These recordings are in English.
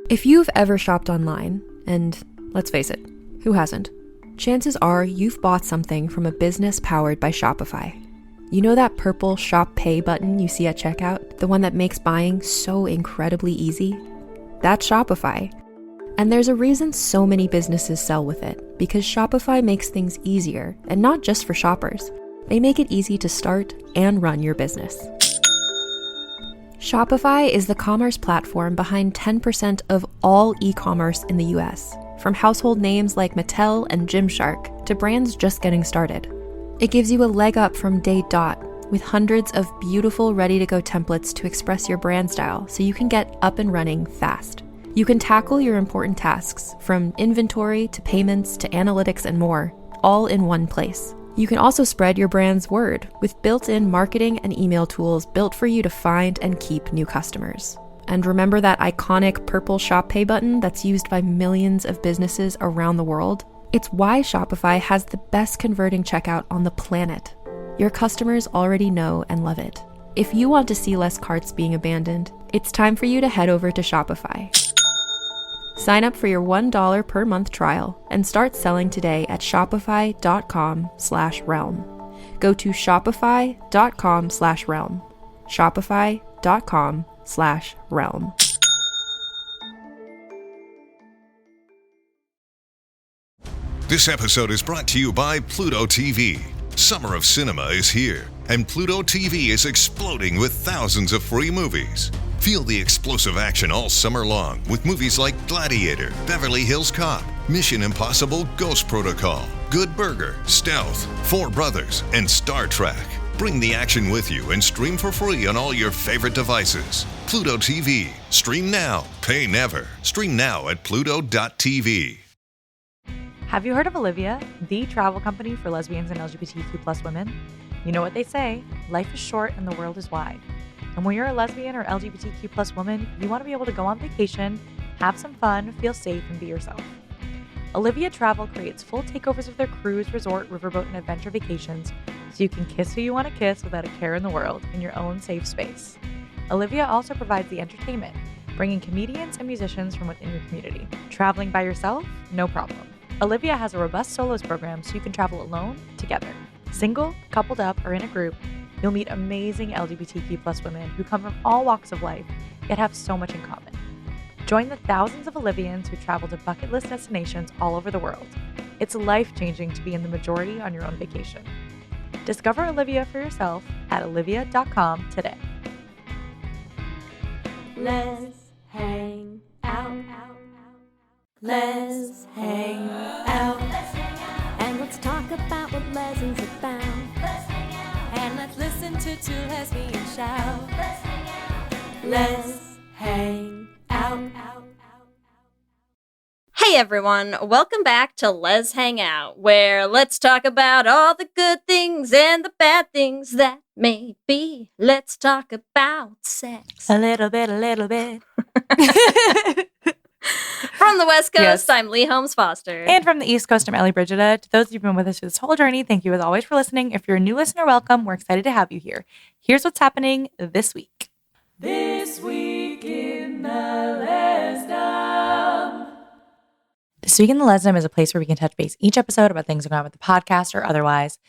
If you've ever shopped online, and let's face it, who hasn't? Chances are you've bought something from a business powered by Shopify. You know that purple Shop Pay button you see at checkout? The one that makes buying so incredibly easy? That's Shopify. And there's a reason so many businesses sell with it, because Shopify makes things easier, and not just for shoppers. They make it easy to start and run your business. Shopify is the commerce platform behind 10% of all e-commerce in the US, from household names like Mattel and Gymshark to brands just getting started. It gives you a leg up from day dot with hundreds of beautiful ready-to-go templates to express your brand style so you can get up and running fast. You can tackle your important tasks from inventory to payments to analytics and more, all in one place. You can also spread your brand's word with built-in marketing and email tools built for you to find and keep new customers. And remember that iconic purple Shop Pay button that's used by millions of businesses around the world? It's why Shopify has the best converting checkout on the planet. Your customers already know and love it. If you want to see less carts being abandoned, it's time for you to head over to Shopify. Sign up for your $1 per month trial and start selling today at shopify.com/realm. Go to shopify.com/realm. Shopify.com/realm. This episode is brought to you by Pluto TV. Summer of cinema is here, and Pluto TV is exploding with thousands of free movies. Feel the explosive action all summer long with movies like Gladiator, Beverly Hills Cop, Mission Impossible Ghost Protocol, Good Burger, Stealth, Four Brothers, and Star Trek. Bring the action with you and stream for free on all your favorite devices. Pluto TV. Stream now, pay never. Stream now at pluto.tv. Have you heard of Olivia, the travel company for lesbians and LGBTQ+ women? You know what they say, life is short and the world is wide. And when you're a lesbian or LGBTQ+ woman, you want to be able to go on vacation, have some fun, feel safe, and be yourself. Olivia Travel creates full takeovers of their cruise, resort, riverboat, and adventure vacations so you can kiss who you want to kiss without a care in the world in your own safe space. Olivia also provides the entertainment, bringing comedians and musicians from within your community. Traveling by yourself? No problem. Olivia has a robust solos program so you can travel alone, together. Single, coupled up, or in a group, you'll meet amazing LGBTQ+ women who come from all walks of life, yet have so much in common. Join the thousands of Olivians who travel to bucket list destinations all over the world. It's life-changing to be in the majority on your own vacation. Discover Olivia for yourself at olivia.com today. Lez Hang Out. Lez Hang Out. And let's talk about what Lez is about. And let's listen to two lesbians shout. Lez Hang Out. Hey everyone, welcome back to Lez Hang Out, where let's talk about all the good things and the bad things that may be. Let's talk about sex. A little bit. From the West Coast, Yes. I'm Lee Holmes Foster. And from the East Coast, I'm Ellie Brigida. To those of you who've been with us through this whole journey, thank you as always for listening. If you're a new listener, welcome. We're excited to have you here. Here's what's happening this week. This week in the Lesdom. This Week in the Lesdom is a place where we can touch base each episode about things going on with the podcast or otherwise.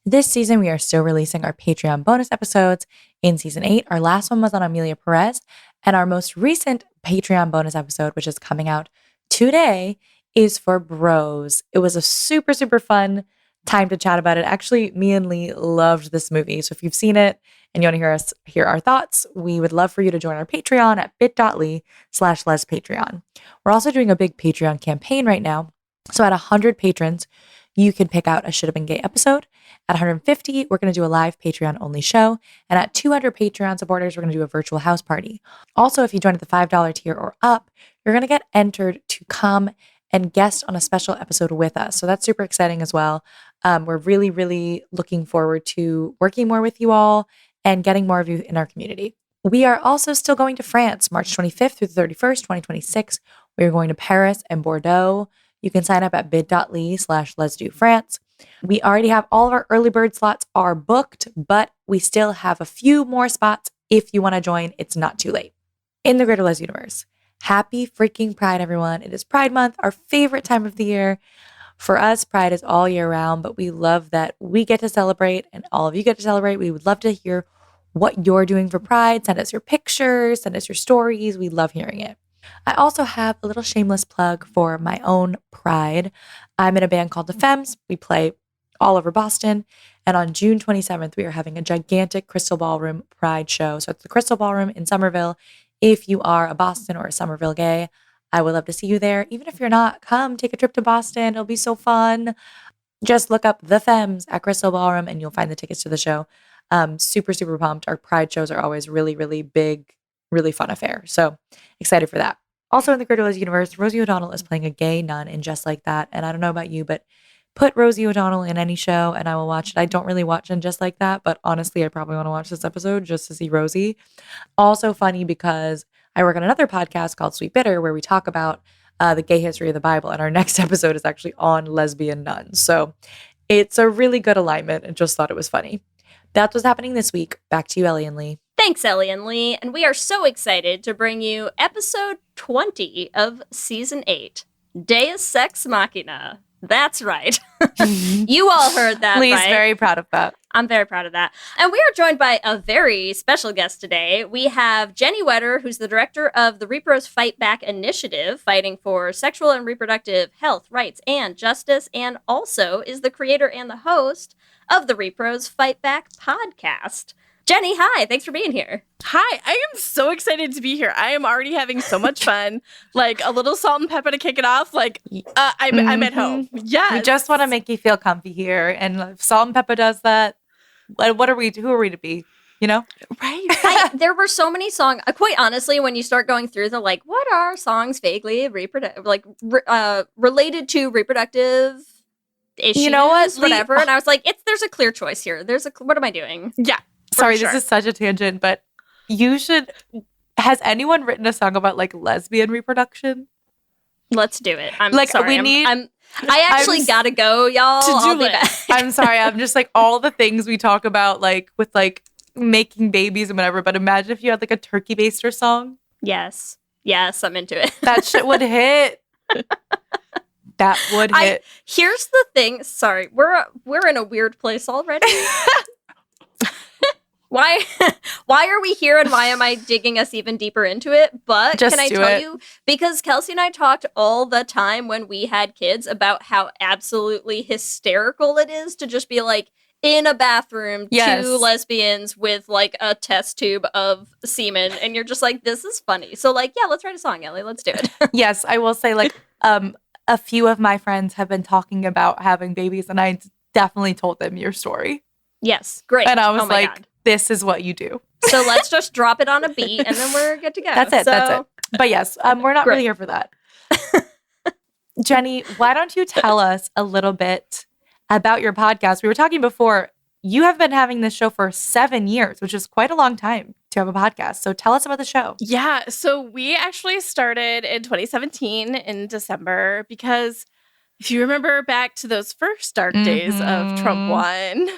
This season, we are still releasing our Patreon bonus episodes. In season 8, our last one was on Amelia Perez, and our most recent Patreon bonus episode, which is coming out today, is for bros. It was a super, super fun time to chat about it. Actually, me and Lee loved this movie. So if you've seen it and you want to hear our thoughts, we would love for you to join our Patreon at bit.ly/lespatreon. We're also doing a big Patreon campaign right now. So at 100 patrons, you can pick out a Should Have Been Gay episode. At 150, we're going to do a live Patreon only show. And at 200 Patreon supporters, we're going to do a virtual house party. Also, if you join at the $5 tier or up, you're going to get entered to come and guest on a special episode with us. So that's super exciting as well. We're really, really looking forward to working more with you all and getting more of you in our community. We are also still going to France, March 25th through the 31st, 2026. We are going to Paris and Bordeaux. You can sign up at bit.ly/let'sdofrance. We already have all of our early bird slots are booked, but we still have a few more spots if you want to join. It's not too late. In the Greater Lez universe, Happy freaking Pride, everyone. It is Pride Month, our favorite time of the year. For us, Pride is all year round, but we love that we get to celebrate and all of you get to celebrate. We would love to hear what you're doing for Pride. Send us your pictures, send us your stories. We love hearing it. I also have a little shameless plug for my own Pride. I'm in a band called The Femmes. We play all over Boston. And on June 27th, we are having a gigantic Crystal Ballroom Pride show. So it's the Crystal Ballroom in Somerville. If you are a Boston or a Somerville gay, I would love to see you there. Even if you're not, come take a trip to Boston. It'll be so fun. Just look up The Femmes at Crystal Ballroom and you'll find the tickets to the show. Super, super pumped. Our Pride shows are always really, really big, really fun affair. So excited for that. Also in the Greater Lez universe, Rosie O'Donnell is playing a gay nun in Just Like That. And I don't know about you, but put Rosie O'Donnell in any show and I will watch it. I don't really watch in Just Like That, but honestly, I probably want to watch this episode just to see Rosie. Also funny because I work on another podcast called Sweet Bitter where we talk about the gay history of the Bible. And our next episode is actually on lesbian nuns. So it's a really good alignment and just thought it was funny. That's what's happening this week. Back to you, Ellie and Lee. Thanks, Ellie and Lee. And we are so excited to bring you episode 20 of season 8, Deus Sex Machina. That's right. You all heard that, Lee's right? very proud of that. I'm very proud of that. And we are joined by a very special guest today. We have Jennie Wetter, who's the director of the rePROS Fight Back Initiative, fighting for sexual and reproductive health, rights, and justice, and also is the creator and the host of the rePROS Fight Back podcast. Jennie, hi. Thanks for being here. Hi, I am so excited to be here. I am already having so much fun. Like a little salt and pepper to kick it off. Like I'm at home. Yeah, We just want to make you feel comfy here. And if Salt and Pepper does that, what are we? Who are we to be? You know? right. There were so many songs. Quite honestly, when you start going through the what are songs vaguely related to reproductive issues? You know what, whatever. And I was like, there's a clear choice here. What am I doing? Yeah. Sorry, sure. this is such a tangent, but you should. Has anyone written a song about lesbian reproduction? Let's do it. I'm Like, sorry. we need- I actually gotta go, y'all. I'll be back. I'm sorry. I'm just all the things we talk about, with making babies and whatever. But imagine if you had a turkey baster song. Yes, I'm into it. That shit would hit. That would hit. Here's the thing. Sorry, we're in a weird place already. Why are we here and why am I digging us even deeper into it? But Just can I do tell it. you, because Kelsey and I talked all the time when we had kids about how absolutely hysterical it is to just be in a bathroom, Yes. two lesbians with a test tube of semen, and you're just this is funny. So yeah, let's write a song, Ellie. Let's do it. Yes, I will say a few of my friends have been talking about having babies, and I definitely told them your story. Yes, great. And I was oh my God. This is what you do. So let's just drop it on a beat and then we're good to go. That's it. But yes, we're not Great. really here for that. Jennie, why don't you tell us a little bit about your podcast? We were talking before, you have been having this show for 7 years, which is quite a long time to have a podcast. So tell us about the show. Yeah. So we actually started in 2017 in December because if you remember back to those first dark days of Trump won,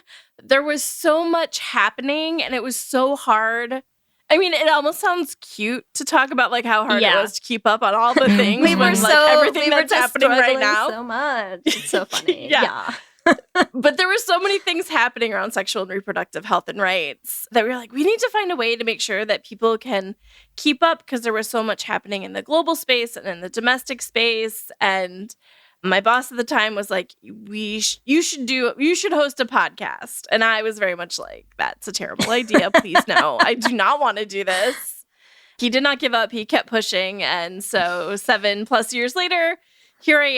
there was so much happening and it was so hard. I mean, it almost sounds cute to talk about how hard it was to keep up on all the things. We were everything that's happening right now. So much. It's so funny. Yeah. But there were so many things happening around sexual and reproductive health and rights that we were we need to find a way to make sure that people can keep up because there was so much happening in the global space and in the domestic space. And my boss at the time was you should host a podcast. And I was very much that's a terrible idea. Please, no, I do not want to do this. He did not give up. He kept pushing. And so 7+ years later, here I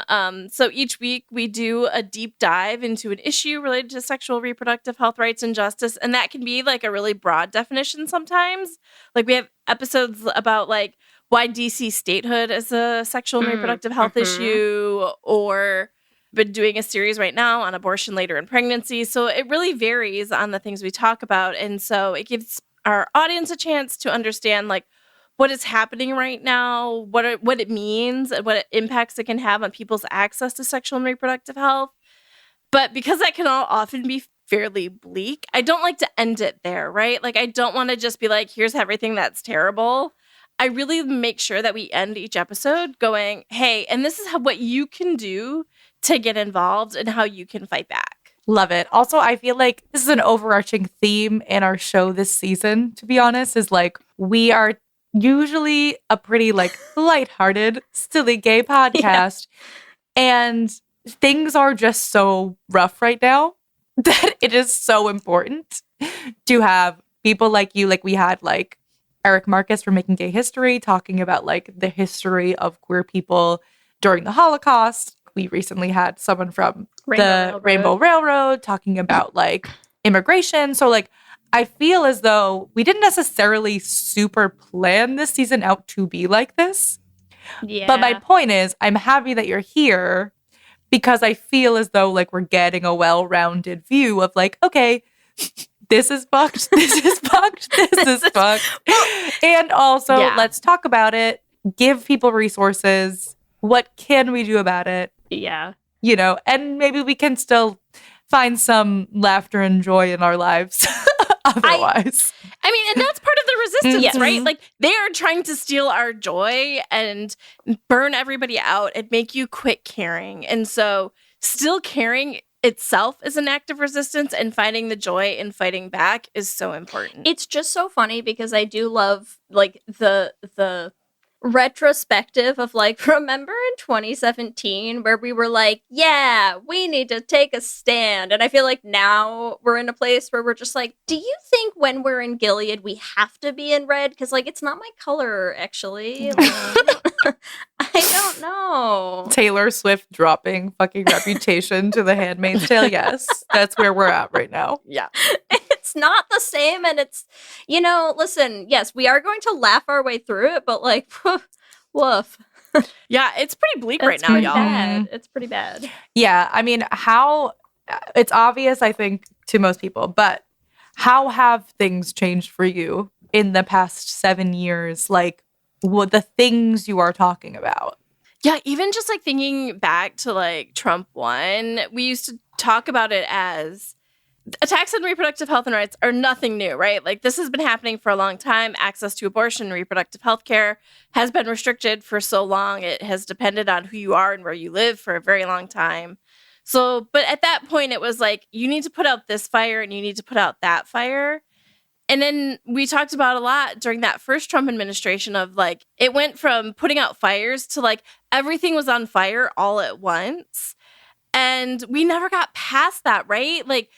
am. So each week we do a deep dive into an issue related to sexual reproductive health, rights, and justice. And that can be a really broad definition sometimes. We have episodes about why DC statehood is a sexual and reproductive health issue, or been doing a series right now on abortion later in pregnancy. So it really varies on the things we talk about. And so it gives our audience a chance to understand what is happening right now, what it means, and what impacts it can have on people's access to sexual and reproductive health. But because that can all often be fairly bleak, I don't like to end it there, right? I don't want to just be here's everything that's terrible. I really make sure that we end each episode going, hey, and this is what you can do to get involved and how you can fight back. Love it. Also, I feel like this is an overarching theme in our show this season, to be honest, is like we are usually a pretty like lighthearted, silly gay podcast. And things are just so rough right now that it is so important to have people like you, like we had like Eric Marcus from Making Gay History talking about like the history of queer people during the Holocaust. We recently had someone from Rainbow Railroad talking about like immigration. So like I feel as though we didn't necessarily super plan this season out to be like this. Yeah. But my point is, I'm happy that you're here because I feel as though like we're getting a well-rounded view of like, okay, this is fucked, this is fucked, this is fucked. And also, let's talk about it, give people resources. What can we do about it? Yeah. You know, and maybe we can still find some laughter and joy in our lives otherwise. I mean, and that's part of the resistance, right? Like they are trying to steal our joy and burn everybody out and make you quit caring. And so still caring itself is an act of resistance, and finding the joy in fighting back is so important. It's just so funny because I do love like the retrospective of like, remember in 2017 where we were like, yeah, we need to take a stand. And I feel like now we're in a place where we're just like, do you think when we're in Gilead we have to be in red? Because like it's not my color actually. I don't know. Taylor Swift dropping fucking Reputation to The Handmaid's Tale. Yes, that's where we're at right now. Yeah. It's not the same, and it's, you know, listen, yes, we are going to laugh our way through it, but like, woof. Yeah, it's pretty bleak right now, y'all. Bad. It's pretty bad. Yeah, I mean, it's obvious, I think, to most people, but how have things changed for you in the past 7 years? Like, what the things you are talking about? Yeah, even just like thinking back to like Trump 1, we used to talk about it as attacks on reproductive health and rights are nothing new, right? Like this has been happening for a long time. Access to abortion, reproductive health care has been restricted for so long. It has depended on who you are and where you live for a very long time. So, but at that point, it was like, you need to put out this fire and you need to put out that fire. And then we talked about a lot during that first Trump administration of like, it went from putting out fires to like everything was on fire all at once. And we never got past that, right? Like,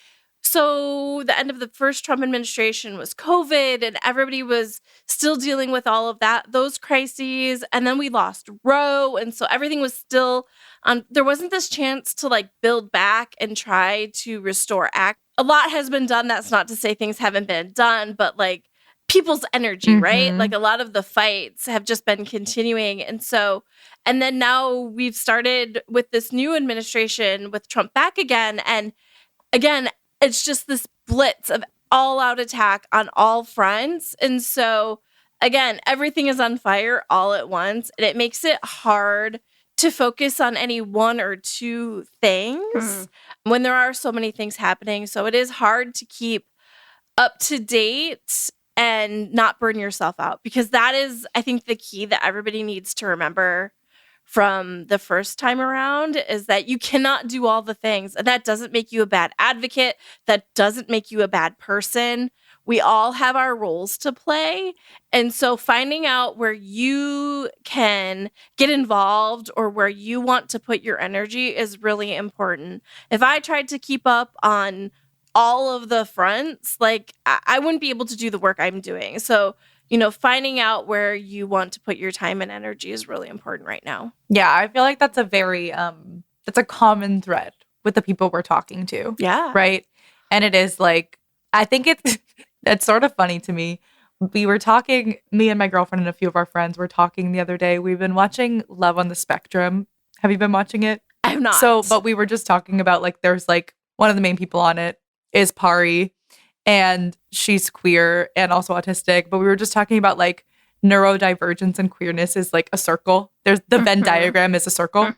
so the end of the first Trump administration was COVID and everybody was still dealing with all of those crises. And then we lost Roe. And so everything was still on. There wasn't this chance to like build back and try to restore act. A lot has been done. That's not to say things haven't been done, but like people's energy, right? Like a lot of the fights have just been continuing. And so, and then now we've started with this new administration with Trump back again. And again, it's just this blitz of all-out attack on all fronts. And so, again, everything is on fire all at once. And it makes it hard to focus on any one or two things when there are so many things happening. So it is hard to keep up to date and not burn yourself out. Because that is, I think, the key that everybody needs to remember from the first time around is that you cannot do all the things. And that doesn't make you a bad advocate. That doesn't make you a bad person. We all have our roles to play. And so finding out where you can get involved or where you want to put your energy is really important. If I tried to keep up on all of the fronts, like I wouldn't be able to do the work I'm doing. So, you know, finding out where you want to put your time and energy is really important right now. Yeah, I feel like that's a very, that's a common thread with the people we're talking to. Yeah. Right? And it is like, I think it's sort of funny to me. We were talking, me and my girlfriend and a few of our friends were talking the other day. We've been watching Love on the Spectrum. Have you been watching it? I have not. So, but we were just talking about like, there's like one of the main people on it is Pari. And she's queer and also autistic. But we were just talking about like neurodivergence and queerness is like a circle. There's the Venn diagram is a circle.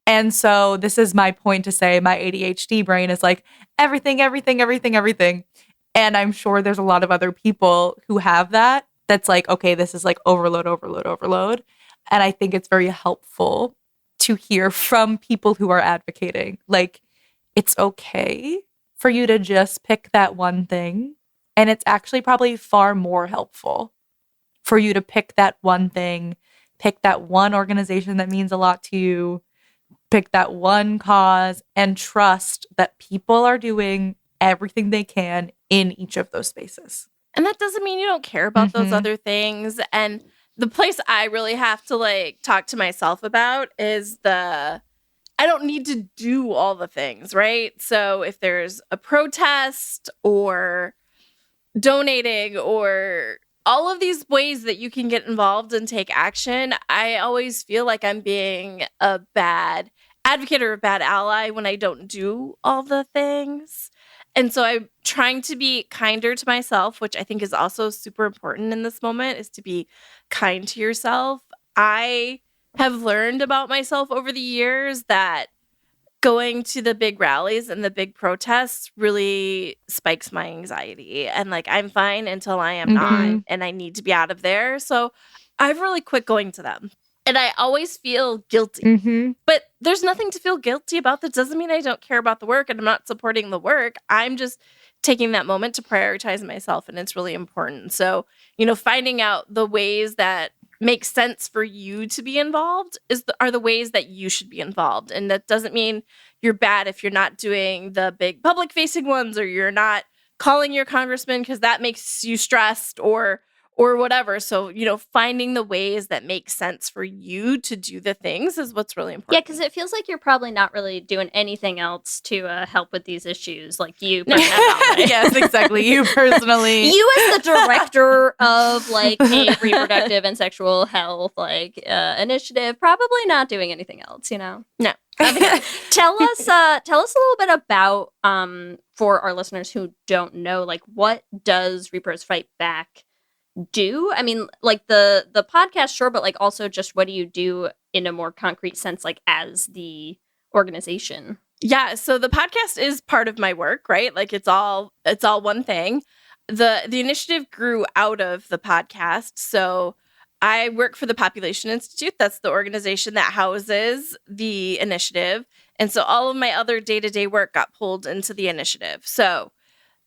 And so this is my point to say my ADHD brain is like everything. And I'm sure there's a lot of other people who have that that's like, okay, this is like overload. And I think it's very helpful to hear from people who are advocating. Like, it's okay for you to just pick that one thing. And it's actually probably far more helpful for you to pick that one thing, pick that one organization that means a lot to you, pick that one cause, and trust that people are doing everything they can in each of those spaces. And that doesn't mean you don't care about those other things. And the place I really have to like talk to myself about is I don't need to do all the things, right? So if there's a protest or donating or all of these ways that you can get involved and take action, I always feel like I'm being a bad advocate or a bad ally when I don't do all the things. And so I'm trying to be kinder to myself, which I think is also super important in this moment, is to be kind to yourself. I have learned about myself over the years that going to the big rallies and the big protests really spikes my anxiety. And like, I'm fine until I am not, and I need to be out of there. So I've really quit going to them. And I always feel guilty. But there's nothing to feel guilty about. That doesn't mean I don't care about the work and I'm not supporting the work. I'm just taking that moment to prioritize myself, and it's really important. So, finding out the ways that make sense for you to be involved are the ways that you should be involved. And that doesn't mean you're bad if you're not doing the big public-facing ones, or you're not calling your congressman because that makes you stressed or whatever. So, finding the ways that make sense for you to do the things is what's really important. Yeah, because it feels like you're probably not really doing anything else to help with these issues, like you. Yes, exactly. You personally. You as the director of like a reproductive and sexual health initiative, probably not doing anything else. No. Tell us a little bit about for our listeners who don't know, like, what does rePROS Fight Back do? I mean, like the podcast, sure, but like also just what do you do in a more concrete sense, like as the organization? Yeah, so the podcast is part of my work, right? Like it's all one thing. The initiative grew out of the podcast. So I work for the Population Institute. That's the organization that houses the initiative. And so all of my other day-to-day work got pulled into the initiative. So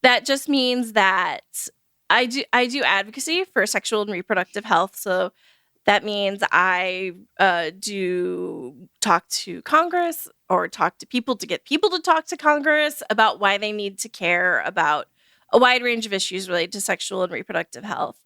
that just means that I do advocacy for sexual and reproductive health. So that means I do talk to Congress or talk to people to get people to talk to Congress about why they need to care about a wide range of issues related to sexual and reproductive health.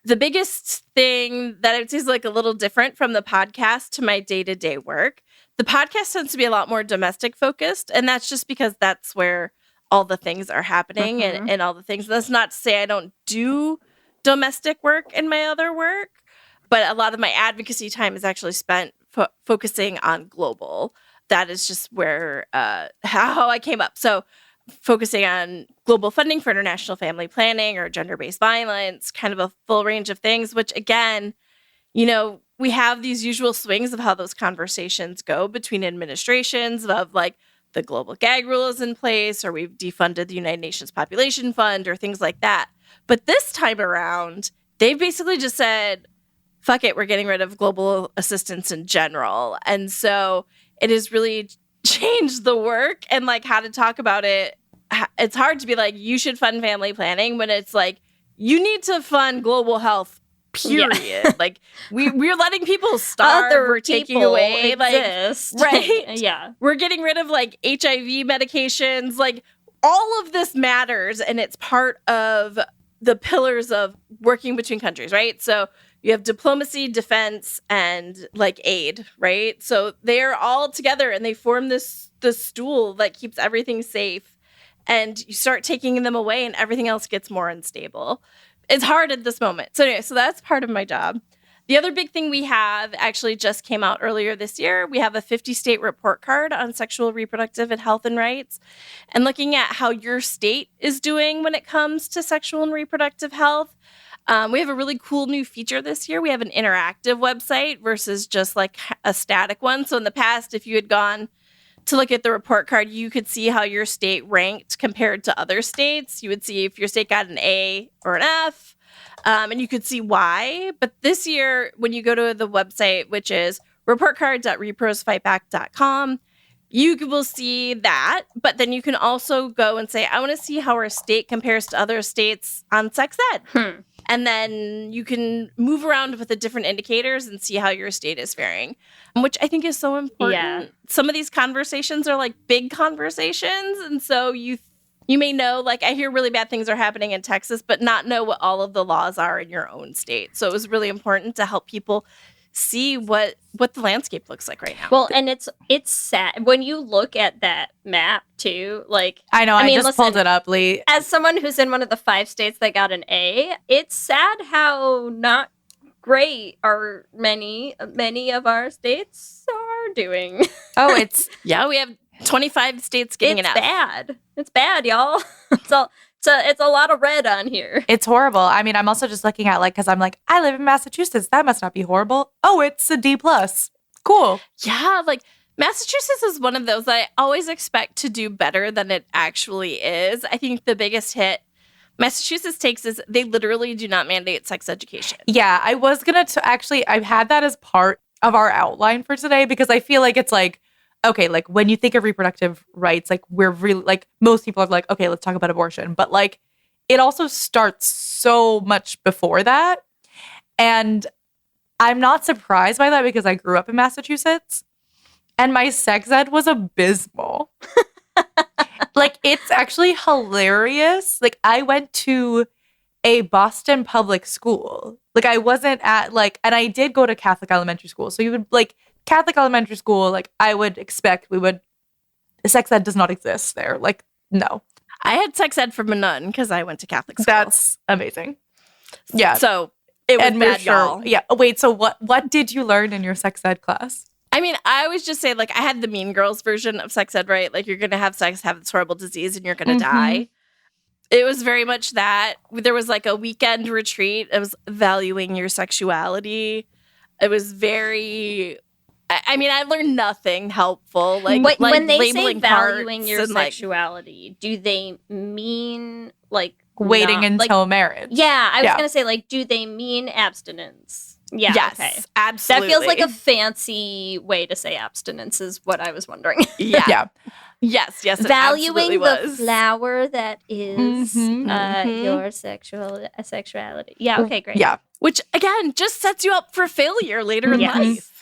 The biggest thing that I would say is like a little different from the podcast to my day-to-day work. The podcast tends to be a lot more domestic focused, and that's just because that's where all the things are happening and all the things. That's not to say I don't do domestic work in my other work, but a lot of my advocacy time is actually spent focusing on global. That is just where how I came up. So focusing on global funding for international family planning or gender-based violence, kind of a full range of things, which again, we have these usual swings of how those conversations go between administrations of like, the global gag rule is in place, or we've defunded the United Nations Population Fund, or things like that. But this time around, they've basically just said, fuck it, we're getting rid of global assistance in general. And so it has really changed the work and like how to talk about it. It's hard to be like, you should fund family planning when it's like, you need to fund global health, period. Yeah. Like we're letting people starve. We're taking away exist. Like, right? Yeah. We're getting rid of like HIV medications. Like all of this matters, and it's part of the pillars of working between countries, right? So you have diplomacy, defense, and like aid, right? So they're all together and they form this stool that keeps everything safe. And you start taking them away and everything else gets more unstable. It's hard at this moment. So anyway, so that's part of my job. The other big thing we have actually just came out earlier this year. We have a 50-state report card on sexual, reproductive, and health and rights, and looking at how your state is doing when it comes to sexual and reproductive health. We have a really cool new feature this year. We have an interactive website versus just like a static one. So in the past, if you had gone to look at the report card, you could see how your state ranked compared to other states. You would see if your state got an A or an F. And you could see why. But this year, when you go to the website, which is reportcard.reprosfightback.com, you will see that. But then you can also go and say, I want to see how our state compares to other states on sex ed. And then you can move around with the different indicators and see how your state is faring, which I think is so important. Yeah. Some of these conversations are like big conversations. And so you may know, like, I hear really bad things are happening in Texas, but not know what all of the laws are in your own state. So it was really important to help people see what the landscape looks like right now. Well, and it's sad when you look at that map too. Like, I know. I just listen, pulled it up, Lee. as someone who's in one of the 5 states that got an A, it's sad how not great are many of our states are doing. Oh, it's Yeah, we have 25 states getting It's an F. bad. It's bad, y'all. It's a lot of red on here. It's horrible. I mean, I'm also just looking at, like, because I'm like, I live in Massachusetts. That must not be horrible. Oh, it's a D+. Cool. Yeah, like Massachusetts is one of those I always expect to do better than it actually is. I think the biggest hit Massachusetts takes is they literally do not mandate sex education. Yeah, I was going to actually, I've had that as part of our outline for today because I feel like it's like, okay, like when you think of reproductive rights, like we're really like most people are like, okay, let's talk about abortion. But like it also starts so much before that. And I'm not surprised by that because I grew up in Massachusetts and my sex ed was abysmal. Like it's actually hilarious. Like I went to a Boston public school. Like I wasn't at like, and I did go to Catholic elementary school. So you would like, Catholic elementary school, like I would expect sex ed does not exist there. Like, no. I had sex ed from a nun because I went to Catholic school. That's amazing. Yeah. So it was bad, y'all. Yeah. Wait, so what did you learn in your sex ed class? I mean, I always just say, like, I had the Mean Girls version of sex ed, right? Like, you're going to have sex, have this horrible disease, and you're going to die. It was very much that. There was, like, a weekend retreat. It was valuing your sexuality. It was very... I mean, I learned nothing helpful. Like when they say labeling valuing your parts and, like, sexuality, do they mean like Waiting until marriage. Yeah, I was gonna say, like, do they mean abstinence? Yeah, yes, okay. absolutely. That feels like a fancy way to say abstinence, is what I was wondering. Yeah. Yes, it Valuing absolutely the was. flower that is your sexuality. Yeah, okay, great. Yeah. Which, again, just sets you up for failure later in life.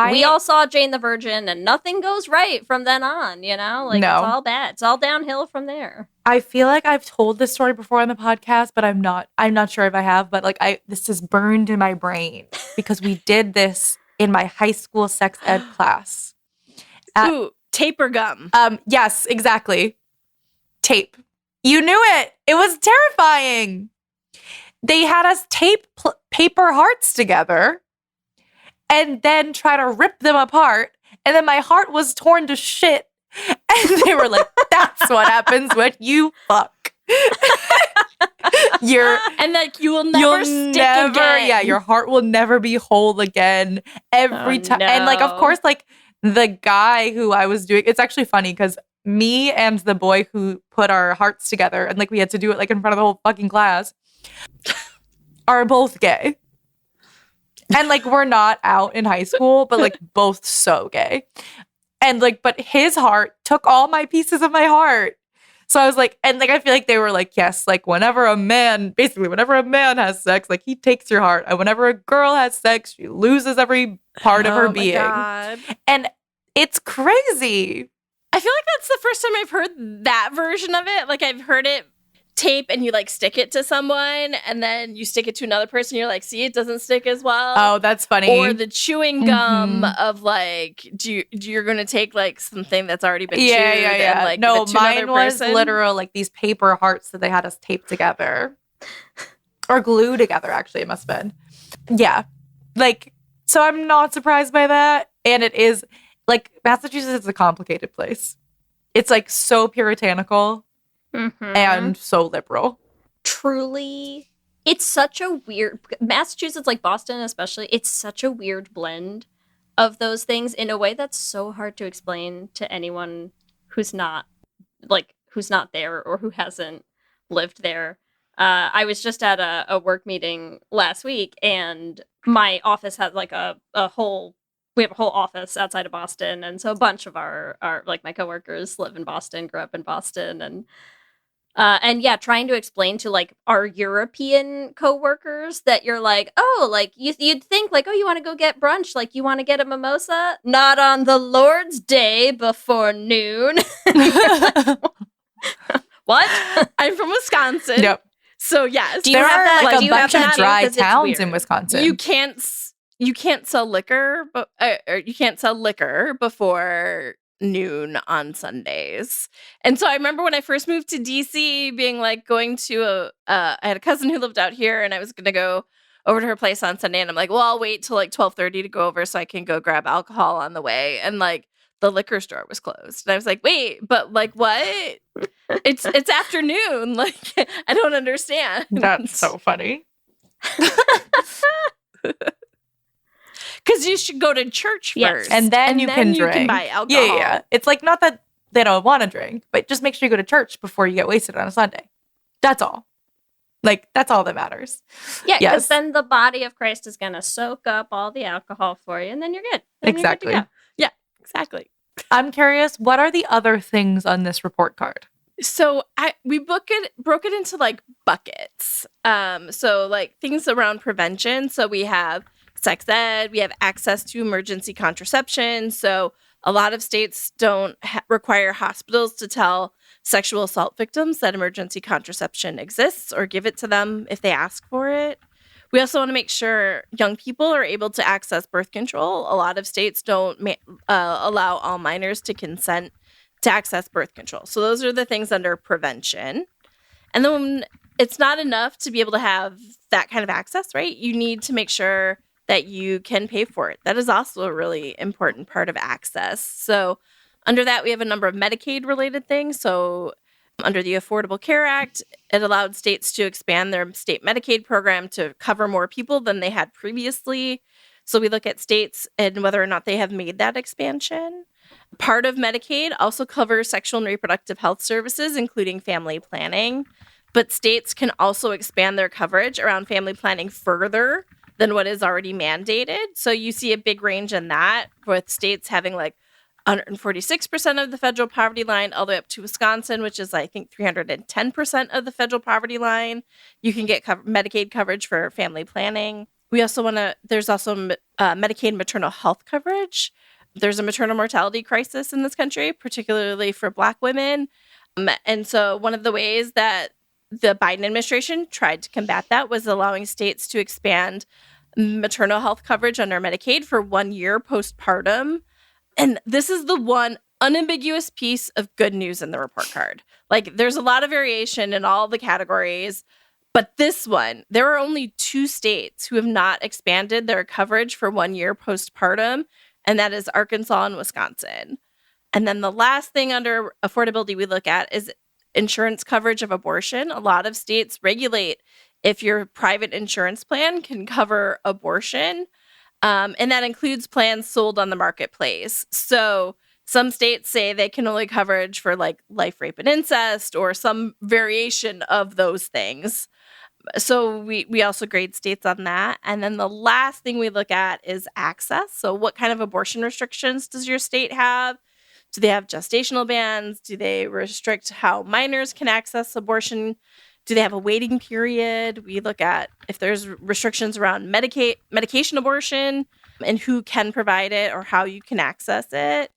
We all saw Jane the Virgin, and nothing goes right from then on, you know? Like, No. it's all bad. It's all downhill from there. I feel like I've told this story before on the podcast, but I'm not sure if I have, but like this is burned in my brain because we did this in my high school sex ed class. Ooh, tape or gum? Yes, exactly. Tape. You knew it. It was terrifying. They had us tape paper hearts together and then try to rip them apart. And then my heart was torn to shit. And they were like, that's what happens when you fuck. And like you will never stick again. Yeah, your heart will never be whole again every time. No. And like, of course, like the guy who I was doing, it's actually funny because me and the boy who put our hearts together and like we had to do it like in front of the whole fucking class are both gay. And like we're not out in high school, but like both so gay. And like, but his heart took all my pieces of my heart. So I was like, and like I feel like they were like, yes, like whenever a man has sex, like he takes your heart. And whenever a girl has sex, she loses every part of her being. God. And it's crazy. I feel like that's the first time I've heard that version of it. Like I've heard it tape and you like stick it to someone and then you stick it to another person. You're like, see, it doesn't stick as well. Oh, that's funny. Or the chewing gum of like, you're going to take like something that's already been chewed and like no, give it to mine another was person. literal like these paper hearts that they had us tape together or glue together. Actually, it must have been. Yeah. Like, so I'm not surprised by that. And it is like Massachusetts is a complicated place. It's like so puritanical. And so liberal. Truly, it's such a weird... Massachusetts, like Boston especially, it's such a weird blend of those things in a way that's so hard to explain to anyone who's not there or who hasn't lived there. I was just at a work meeting last week, and my office has like we have a whole office outside of Boston, and so a bunch of our like my coworkers live in Boston, grew up in Boston, and yeah, trying to explain to like our European coworkers that you're like, oh, like you'd think like, oh, you want to go get brunch, like you want to get a mimosa, not on the Lord's Day before noon. What? I'm from Wisconsin. Yep. So yes, There are like do a you have bunch of that? dry Because it's towns weird. in Wisconsin. you can't sell liquor, but or you can't sell liquor before noon on Sundays. And so I remember when I first moved to DC, being like going to I had a cousin who lived out here, and I was gonna go over to her place on Sunday, and I'm like, well, I'll wait till like 12:30 to go over so I can go grab alcohol on the way, and like the liquor store was closed, and I was like, wait, but like what? It's afternoon, like I don't understand. That's so funny. Because you should go to church Yes. first, And then you can drink. buy alcohol. Yeah. It's like not that they don't want to drink, but just make sure you go to church before you get wasted on a Sunday. That's all. Like, that's all that matters. Yeah, because Yes. then the body of Christ is going to soak up all the alcohol for you, and then you're good. Then you're Exactly. good to go. Yeah, exactly. I'm curious, what are the other things on this report card? So we broke it into like buckets. So like things around prevention. So we have sex ed, we have access to emergency contraception. So a lot of states don't require hospitals to tell sexual assault victims that emergency contraception exists or give it to them if they ask for it. We also want to make sure young people are able to access birth control. A lot of states don't allow all minors to consent to access birth control. So those are the things under prevention. And then it's not enough to be able to have that kind of access, right? You need to make sure that you can pay for it. That is also a really important part of access. So under that, we have a number of Medicaid related things. So under the Affordable Care Act, it allowed states to expand their state Medicaid program to cover more people than they had previously. So we look at states and whether or not they have made that expansion. Part of Medicaid also covers sexual and reproductive health services, including family planning. But states can also expand their coverage around family planning further than what is already mandated. So you see a big range in that, with states having like 146% of the federal poverty line, all the way up to Wisconsin, which is, I think, 310% of the federal poverty line. You can get Medicaid coverage for family planning. We also there's also Medicaid maternal health coverage. There's a maternal mortality crisis in this country, particularly for Black women. And so one of the ways that the Biden administration tried to combat that was allowing states to expand maternal health coverage under Medicaid for 1 year postpartum. And this is the one unambiguous piece of good news in the report card. Like, there's a lot of variation in all the categories, but this one, there are only 2 states who have not expanded their coverage for 1 year postpartum, and that is Arkansas and Wisconsin. And then the last thing under affordability we look at is insurance coverage of abortion. A lot of states regulate if your private insurance plan can cover abortion. And that includes plans sold on the marketplace. So some states say they can only coverage for like life, rape, and incest, or some variation of those things. So we also grade states on that. And then the last thing we look at is access. So what kind of abortion restrictions does your state have? Do they have gestational bans? Do they restrict how minors can access abortion? Do they have a waiting period? We look at if there's restrictions around medication abortion and who can provide it or how you can access it.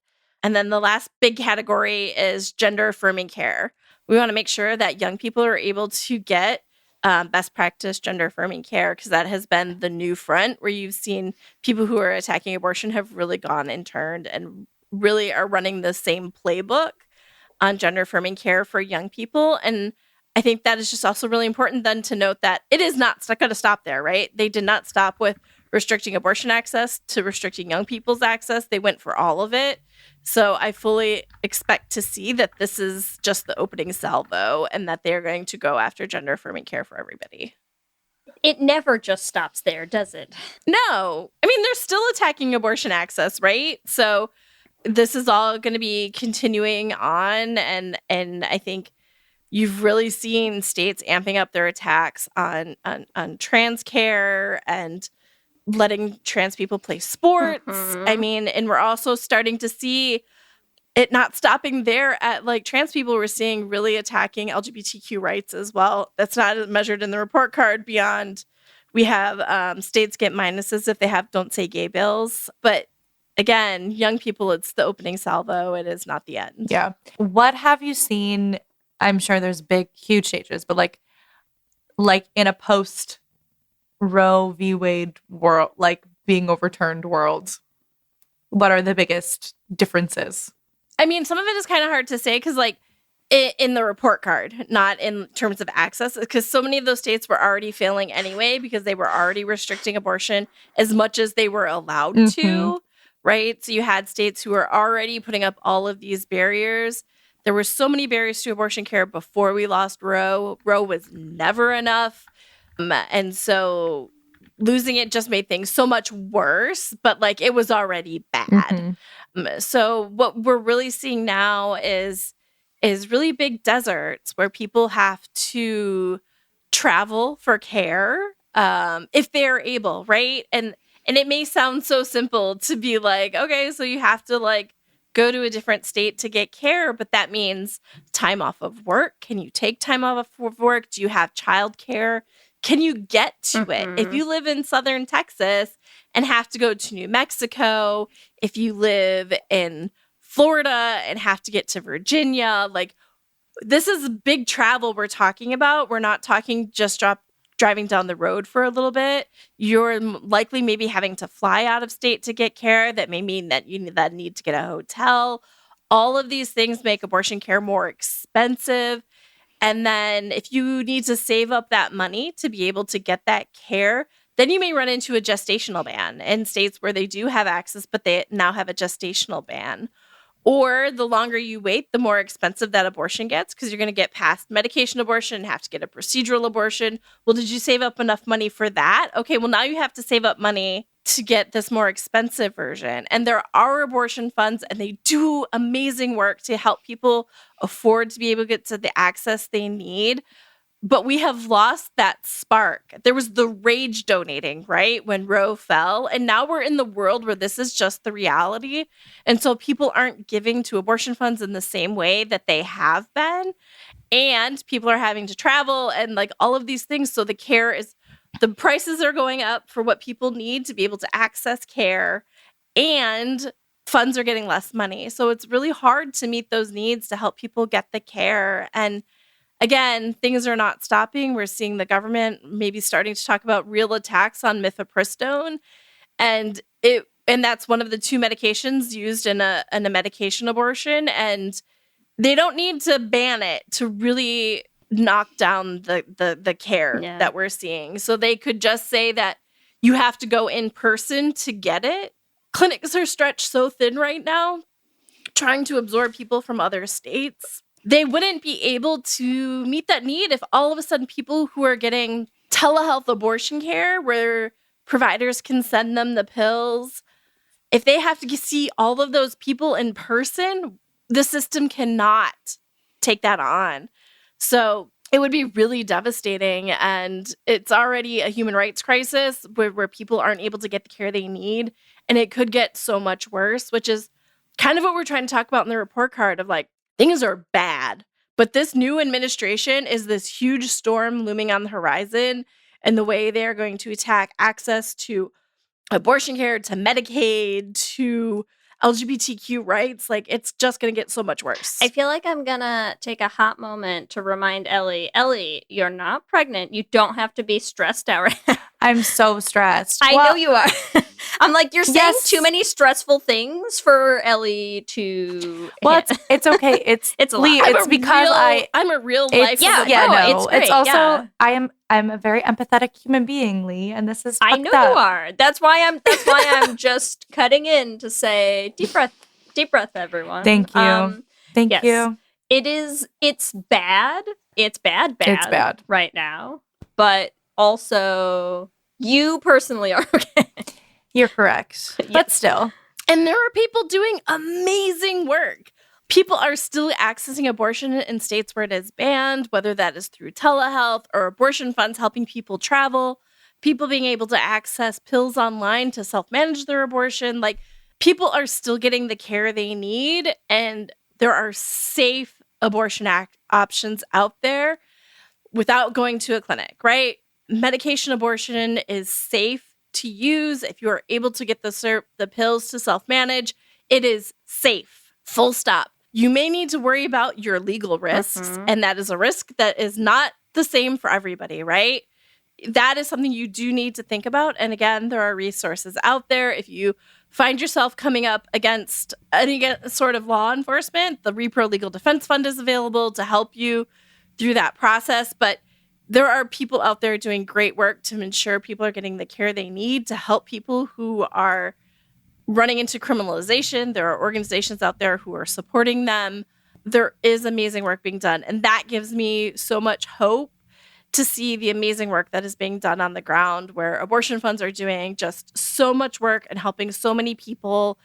And then the last big category is gender affirming care. We want to make sure that young people are able to get best practice gender affirming care, because that has been the new front where you've seen people who are attacking abortion have really gone and turned and really are running the same playbook on gender affirming care for young people. And I think that is just also really important then to note that it is not going to stop there, right? They did not stop with restricting abortion access to restricting young people's access. They went for all of it. So I fully expect to see that this is just the opening salvo and that they're going to go after gender affirming care for everybody. It never just stops there, does it? No. I mean, they're still attacking abortion access, right? So this is all going to be continuing on. And I think You've really seen states amping up their attacks on trans care and letting trans people play sports. I mean, and we're also starting to see it not stopping there at like trans people. We're seeing really attacking LGBTQ rights as well. That's not measured in the report card beyond we have states get minuses if they have don't say gay bills. But again, young people, it's the opening salvo. It is not the end. Yeah. What have you seen? I'm sure there's big, huge changes, but like in a post Roe v. Wade world, like being overturned world, what are the biggest differences? I mean, some of it is kind of hard to say because like in the report card, not in terms of access, because so many of those states were already failing anyway because they were already restricting abortion as much as they were allowed to, right? So you had states who were already putting up all of these barriers. There were so many barriers to abortion care before we lost Roe. Roe was never enough. And so losing it just made things so much worse, but like it was already bad. So what we're really seeing now is really big deserts where people have to travel for care if they're able, right? And it may sound so simple to be like, okay, so you have to like go to a different state to get care, but that means time off of work. Can you take time off of work? Do you have childcare? Can you get to it? If you live in southern Texas and have to go to New Mexico, if you live in Florida and have to get to Virginia, like this is big travel we're talking about. We're not talking just driving down the road for a little bit. You're likely maybe having to fly out of state to get care. That may mean that you need to get a hotel. All of these things make abortion care more expensive. And then if you need to save up that money to be able to get that care, then you may run into a gestational ban in states where they do have access, but they now have a gestational ban. Or the longer you wait, the more expensive that abortion gets because you're going to get past medication abortion and have to get a procedural abortion. Well, did you save up enough money for that? Okay, well, now you have to save up money to get this more expensive version. And there are abortion funds and they do amazing work to help people afford to be able to get to the access they need. But we have lost that spark. There was the rage donating, right, when Roe fell. And now we're in the world where this is just the reality. And so people aren't giving to abortion funds in the same way that they have been. And people are having to travel and like all of these things. So the prices are going up for what people need to be able to access care. And funds are getting less money. So it's really hard to meet those needs to help people get the care. And again, things are not stopping. We're seeing the government maybe starting to talk about real attacks on mifepristone. And that's one of the two medications used in a medication abortion. And they don't need to ban it to really knock down the care that we're seeing. So they could just say that you have to go in person to get it. Clinics are stretched so thin right now, trying to absorb people from other states. They wouldn't be able to meet that need if all of a sudden people who are getting telehealth abortion care where providers can send them the pills, if they have to see all of those people in person, the system cannot take that on. So it would be really devastating. And it's already a human rights crisis where people aren't able to get the care they need. And it could get so much worse, which is kind of what we're trying to talk about in the report card of like, things are bad. But this new administration is this huge storm looming on the horizon. And the way they're going to attack access to abortion care, to Medicaid, to LGBTQ rights, like it's just going to get so much worse. I feel like I'm going to take a hot moment to remind Ellie, you're not pregnant. You don't have to be stressed out right now. I'm so stressed. I know you are. I'm like, you're saying too many stressful things for Ellie to. Well, it's okay. It's a Lee. lot. It's because I'm a real life. No. It's great. It's also I'm a very empathetic human being, Lee, and this is. I know you are. That's why I'm just cutting in to say deep breath, everyone. Thank you. Thank you. It's bad. It's bad right now, but also you personally are okay. You're correct. But still. And there are people doing amazing work. People are still accessing abortion in states where it is banned, whether that is through telehealth or abortion funds helping people travel, people being able to access pills online to self-manage their abortion. Like, people are still getting the care they need, and there are safe abortion options out there without going to a clinic, right? Medication abortion is safe to use. If you are able to get the pills to self-manage, it is safe, full stop. You may need to worry about your legal risks, and that is a risk that is not the same for everybody, right? That is something you do need to think about. And again, there are resources out there. If you find yourself coming up against any sort of law enforcement, the rePRO Legal Defense Fund is available to help you through that process. But there are people out there doing great work to ensure people are getting the care they need to help people who are running into criminalization. There are organizations out there who are supporting them. There is amazing work being done. And that gives me so much hope to see the amazing work that is being done on the ground, where abortion funds are doing just so much work and helping so many people.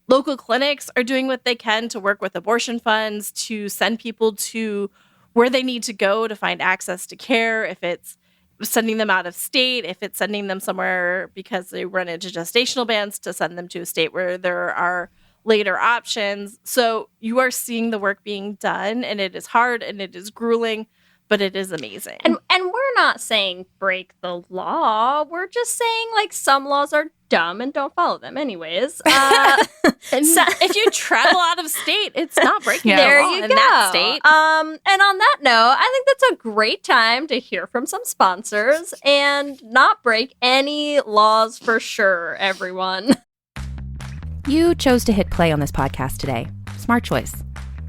Local clinics are doing what they can to work with abortion funds to send people to where they need to go to find access to care. If it's sending them out of state, if it's sending them somewhere because they run into gestational bans, to send them to a state where there are later options. So you are seeing the work being done, and it is hard and it is grueling, but it is amazing. And we're not saying break the law. We're just saying, like, some laws are dumb and don't follow them anyways. And if you travel out of state, it's not breaking the there law you in go. that state. And on that note, I think that's a great time to hear from some sponsors and not break any laws for sure, everyone. You chose to hit play on this podcast today. Smart choice.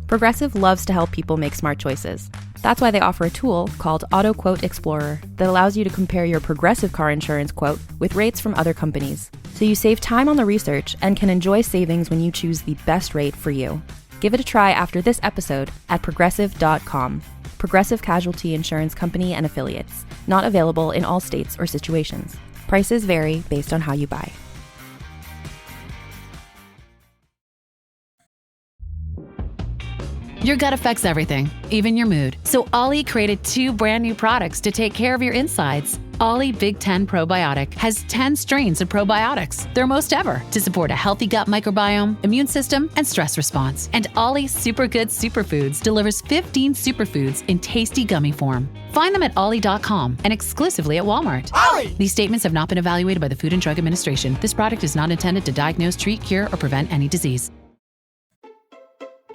Progressive loves to help people make smart choices. That's why they offer a tool called Auto Quote Explorer that allows you to compare your Progressive car insurance quote with rates from other companies. So you save time on the research and can enjoy savings when you choose the best rate for you. Give it a try after this episode at Progressive.com. Progressive Casualty Insurance Company and Affiliates. Not available in all states or situations. Prices vary based on how you buy. Your gut affects everything, even your mood. So Ollie created 2 brand new products to take care of your insides. Ollie Big 10 Probiotic has 10 strains of probiotics, their most ever, to support a healthy gut microbiome, immune system, and stress response. And Ollie Super Good Superfoods delivers 15 superfoods in tasty gummy form. Find them at ollie.com and exclusively at Walmart. Ollie! These statements have not been evaluated by the Food and Drug Administration. This product is not intended to diagnose, treat, cure, or prevent any disease.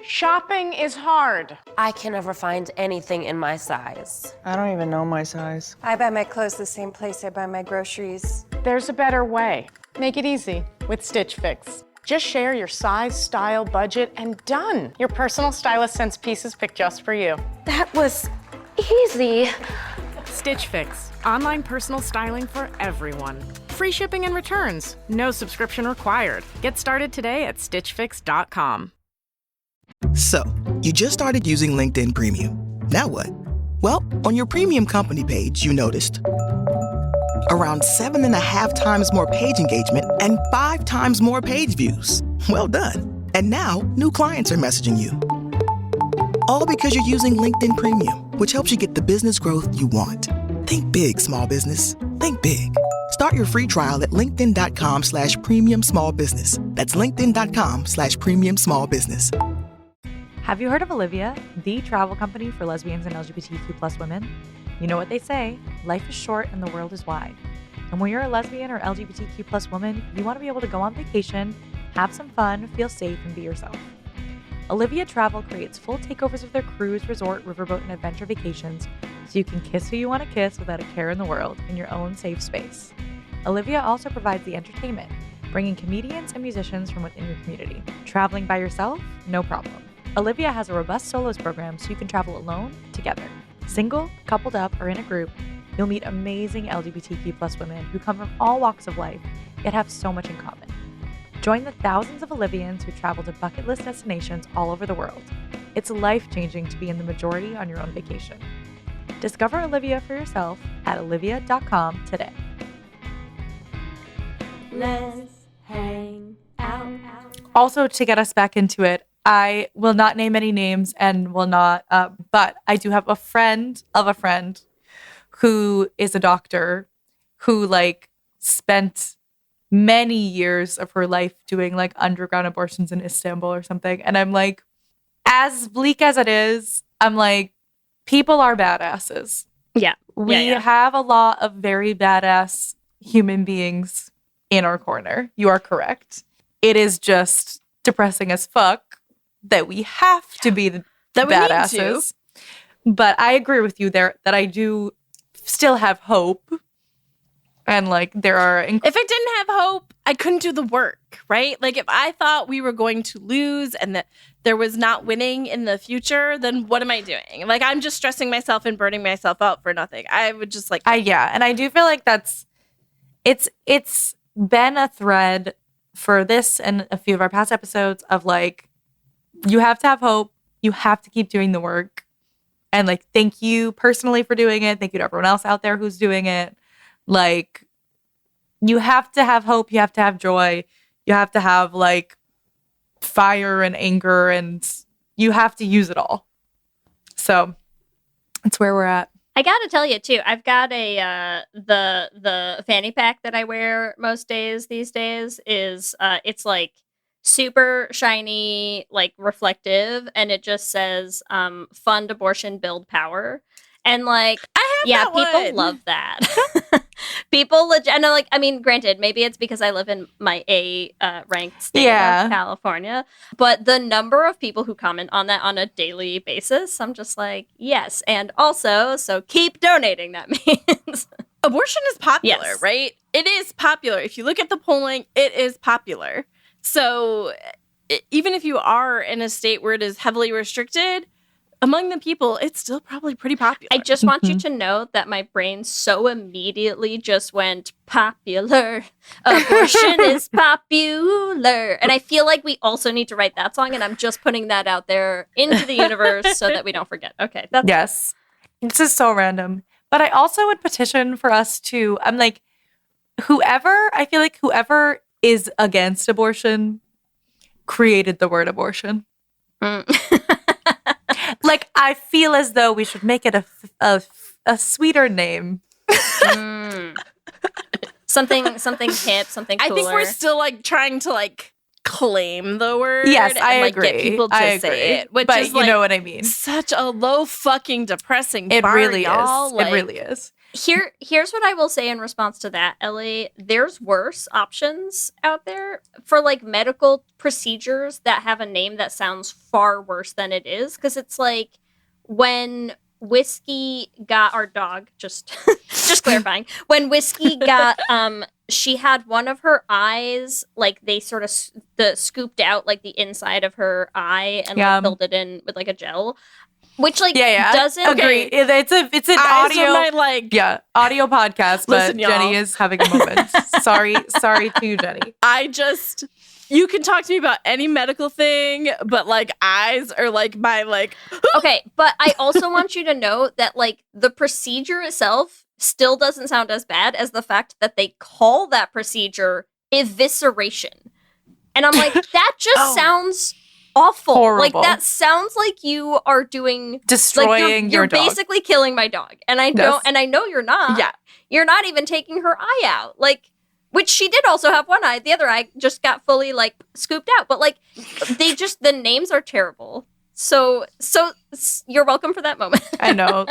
Shopping is hard. I can never find anything in my size. I don't even know my size. I buy my clothes the same place I buy my groceries. There's a better way. Make it easy with Stitch Fix. Just share your size, style, budget, and done. Your personal stylist sends pieces picked just for you. That was easy. Stitch Fix. Online personal styling for everyone. Free shipping and returns. No subscription required. Get started today at stitchfix.com. So, you just started using LinkedIn Premium. Now what? Well, on your premium company page, you noticed around 7.5 times more page engagement and 5 times more page views. Well done. And now, new clients are messaging you. All because you're using LinkedIn Premium, which helps you get the business growth you want. Think big, small business. Think big. Start your free trial at linkedin.com/premium small business. That's linkedin.com/premium small business. Have you heard of Olivia, the travel company for lesbians and LGBTQ+ women? You know what they say, life is short and the world is wide. And when you're a lesbian or LGBTQ+ woman, you want to be able to go on vacation, have some fun, feel safe, and be yourself. Olivia Travel creates full takeovers of their cruise, resort, riverboat, and adventure vacations so you can kiss who you want to kiss without a care in the world in your own safe space. Olivia also provides the entertainment, bringing comedians and musicians from within your community. Traveling by yourself? No problem. Olivia has a robust solos program so you can travel alone, together. Single, coupled up, or in a group, you'll meet amazing LGBTQ+ women who come from all walks of life, yet have so much in common. Join the thousands of Olivians who travel to bucket list destinations all over the world. It's life-changing to be in the majority on your own vacation. Discover Olivia for yourself at olivia.com today. Lez Hang Out. Also, to get us back into it, I will not name any names and will not, but I do have a friend of a friend who is a doctor who like spent many years of her life doing like underground abortions in Istanbul or something. And I'm like, as bleak as it is, I'm like, people are badasses. Yeah. We have a lot of very badass human beings in our corner. You are correct. It is just depressing as fuck that we have to be the badasses. But I agree with you there that I do still have hope. And like there are if I didn't have hope, I couldn't do the work, right? Like if I thought we were going to lose and that there was not winning in the future, then what am I doing? Like I'm just stressing myself and burning myself out for nothing. I would just like and I do feel like it's been a thread for this and a few of our past episodes of like, you have to have hope, you have to keep doing the work. And like, thank you personally for doing it. Thank you to everyone else out there who's doing it. Like, you have to have hope, you have to have joy, you have to have like fire and anger, and you have to use it all. So that's where we're at. I gotta tell you too, I've got a the fanny pack that I wear most days these days is it's like super shiny, like reflective, and it just says fund abortion, build power. And like people love that. People and like, I mean, granted, maybe it's because I live in my A ranked state of California, but the number of people who comment on that on a daily basis, I'm just like, yes. And also, so keep donating, that means. Abortion is popular, right? It is popular. If you look at the polling, it is popular. So even if you are in a state where it is heavily restricted, among the people, it's still probably pretty popular. I just want you to know that my brain so immediately just went popular. Abortion is popular. And I feel like we also need to write that song, and I'm just putting that out there into the universe so that we don't forget. Okay. Yes. This is so random. But I also would petition for us to, I'm like, I feel like whoever is against abortion created the word abortion. Like, I feel as though we should make it a sweeter name. Something hip, something cooler. I think we're still like trying to like claim the word. Yes, I and, agree. Get people to say it, which but is you like know what I mean. Such a low fucking depressing. It bar, really y'all. is. Like, it really is. Here's what I will say in response to that, Ellie. There's worse options out there for like medical procedures that have a name that sounds far worse than it is. Because it's like when Whiskey got our dog, just clarifying, when Whiskey got she had one of her eyes, like they sort of scooped out like the inside of her eye and like, filled it in with like a gel. Which like doesn't agree. It's an audio audio podcast, but listen, Jenny is having a moment. sorry to you, Jenny. You can talk to me about any medical thing, but like eyes are like my like. Okay, but I also want you to know that like the procedure itself still doesn't sound as bad as the fact that they call that procedure evisceration, and I'm like, that just sounds awful. Horrible. Like that sounds like you are destroying you're your dog. Basically killing my dog, and I know, and I know you're not. Yeah, you're not even taking her eye out, like. Which she did also have one eye. The other eye just got fully like scooped out. But like, the names are terrible. So you're welcome for that moment. I know.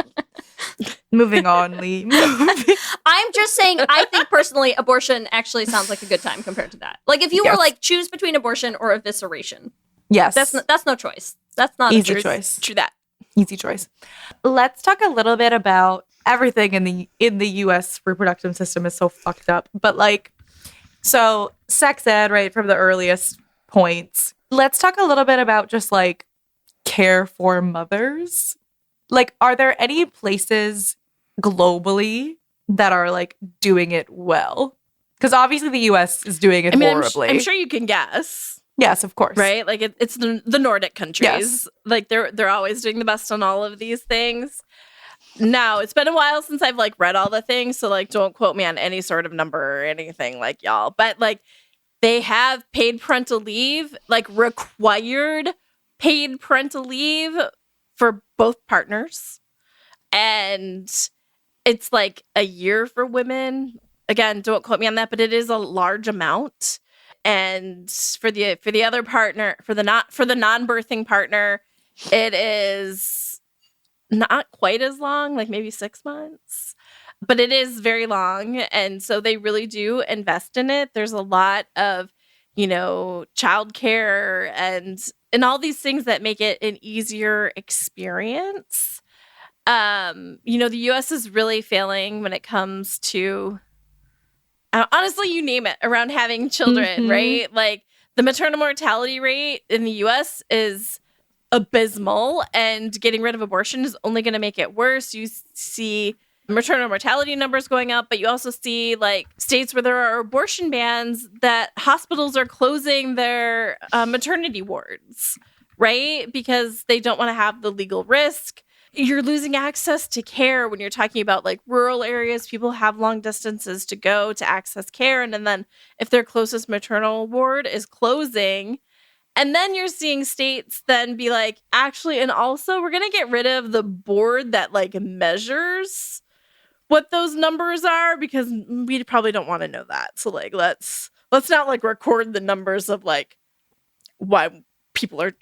Moving on, Lee. I'm just saying, I think personally, abortion actually sounds like a good time compared to that. Like if you were like, choose between abortion or evisceration. Yes. That's no choice. That's not easy a choice. True that. Easy choice. Let's talk a little bit about everything in the US reproductive system is so fucked up. But like, so sex ed, right, from the earliest points. Let's talk a little bit about just like care for mothers. Like, are there any places globally that are like doing it well? Because obviously the US is doing it horribly. I'm sure you can guess. Yes, of course. Right? Like it's the Nordic countries. Yes. Like they're always doing the best on all of these things. Now, it's been a while since I've like read all the things, so like don't quote me on any sort of number or anything like y'all. But like they have paid parental leave like required paid parental leave for both partners. And it's like a year for women. Again, don't quote me on that, but it is a large amount. And for the other partner, for the non-birthing partner, it is not quite as long, like maybe 6 months, but it is very long. And so they really do invest in it. There's a lot of, childcare and all these things that make it an easier experience. The US is really failing when it comes to, honestly, you name it, around having children, right? Like the maternal mortality rate in the US is abysmal, and getting rid of abortion is only going to make it worse. You see maternal mortality numbers going up, but you also see like states where there are abortion bans that hospitals are closing their maternity wards, right? Because they don't want to have the legal risk. You're losing access to care when you're talking about like rural areas. People have long distances to go to access care. And then if their closest maternal ward is closing, and then you're seeing states then be like, actually, and also we're going to get rid of the board that like measures what those numbers are, because we probably don't want to know that. So like, let's not like record the numbers of like why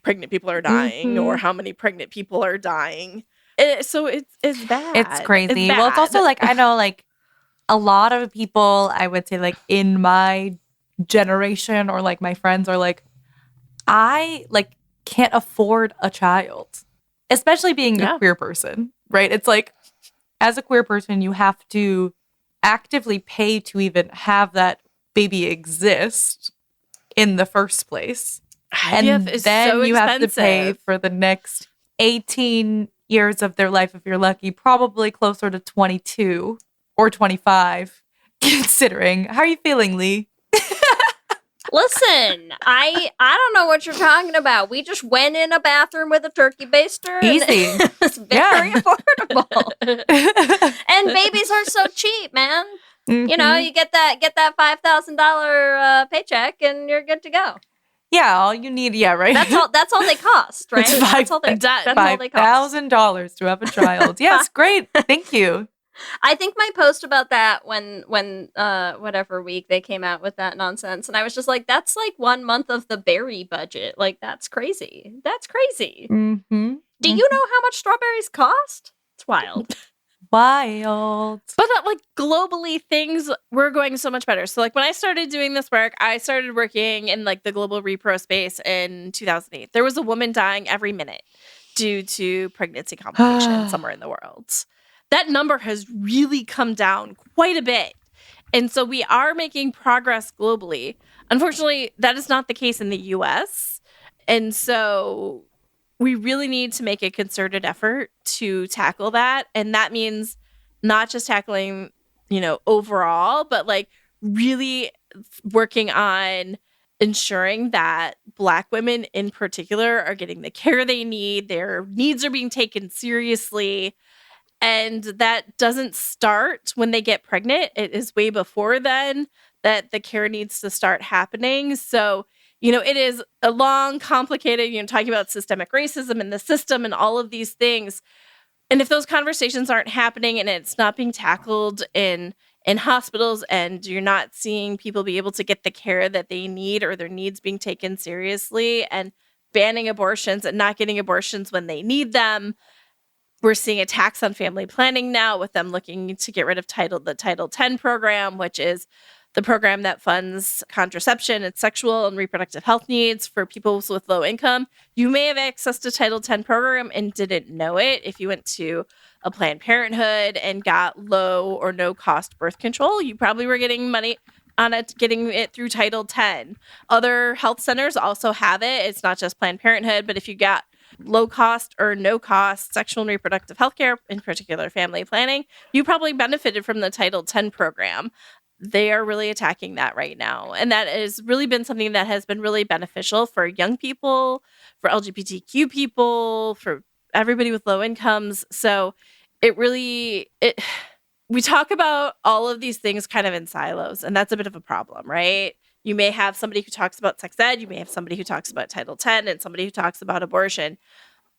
pregnant people are dying or how many pregnant people are dying. So it's bad. It's crazy. It's bad. Well, it's also like, I know like a lot of people, I would say like in my generation or like my friends are like, I like can't afford a child, especially being a queer person, right? It's like, as a queer person, you have to actively pay to even have that baby exist in the first place. And then you have to pay for the next 18 years of their life, if you're lucky, probably closer to 22 or 25, considering. How are you feeling, Lee? Listen, I don't know what you're talking about. We just went in a bathroom with a turkey baster. Easy. It's very affordable. And babies are so cheap, man. You get that $5,000 paycheck and you're good to go. Yeah, all you need, right? That's all they cost, right? That's all they cost. $5,000 to have a child. Yes, great. Thank you. I think my post about that when whatever week they came out with that nonsense, and I was just like, that's like 1 month of the berry budget. Like, that's crazy. That's crazy. Mm-hmm. Do you know how much strawberries cost? It's wild. Wild. But like globally, things were going so much better. So like when I started doing this work, I started working in like the global rePROS space in 2008. There was a woman dying every minute due to pregnancy complications somewhere in the world. That number has really come down quite a bit. And so we are making progress globally. Unfortunately, that is not the case in the US. And so we really need to make a concerted effort to tackle that. And that means not just tackling, overall, but like really working on ensuring that Black women in particular are getting the care they need. Their needs are being taken seriously. And that doesn't start when they get pregnant. It is way before then that the care needs to start happening. So, it is a long, complicated, talking about systemic racism in the system and all of these things. And if those conversations aren't happening and it's not being tackled in hospitals, and you're not seeing people be able to get the care that they need or their needs being taken seriously, and banning abortions and not getting abortions when they need them, we're seeing attacks on family planning now, with them looking to get rid of the Title X program, which is the program that funds contraception and sexual and reproductive health needs for people with low income. You may have access to Title X program and didn't know it. If you went to a Planned Parenthood and got low or no cost birth control, you probably were getting money on it, getting it through Title X. Other health centers also have it. It's not just Planned Parenthood, but if you got low cost or no cost sexual and reproductive health care, in particular family planning, you probably benefited from the Title X program. They are really attacking that right now. And that has really been something that has been really beneficial for young people, for LGBTQ people, for everybody with low incomes. So we talk about all of these things kind of in silos, and that's a bit of a problem, right? You may have somebody who talks about sex ed. You may have somebody who talks about Title X and somebody who talks about abortion.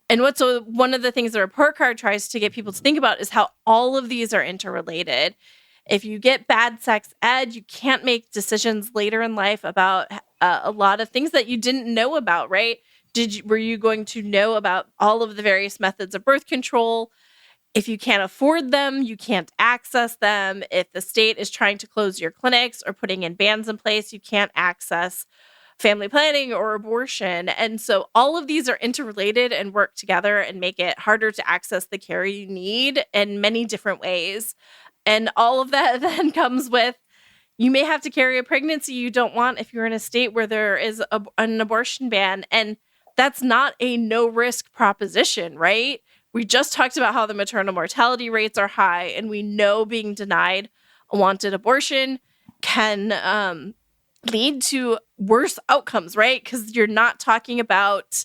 And one of the things the report card tries to get people to think about is how all of these are interrelated. If you get bad sex ed, you can't make decisions later in life about a lot of things that you didn't know about, right? Were you going to know about all of the various methods of birth control? If you can't afford them, you can't access them. If the state is trying to close your clinics or putting in bans in place, you can't access family planning or abortion. And so all of these are interrelated and work together and make it harder to access the care you need in many different ways. And all of that then comes with, you may have to carry a pregnancy you don't want if you're in a state where there is an abortion ban. And that's not a no-risk proposition, right? We just talked about how the maternal mortality rates are high, and we know being denied a wanted abortion can lead to worse outcomes, right? Because you're not talking about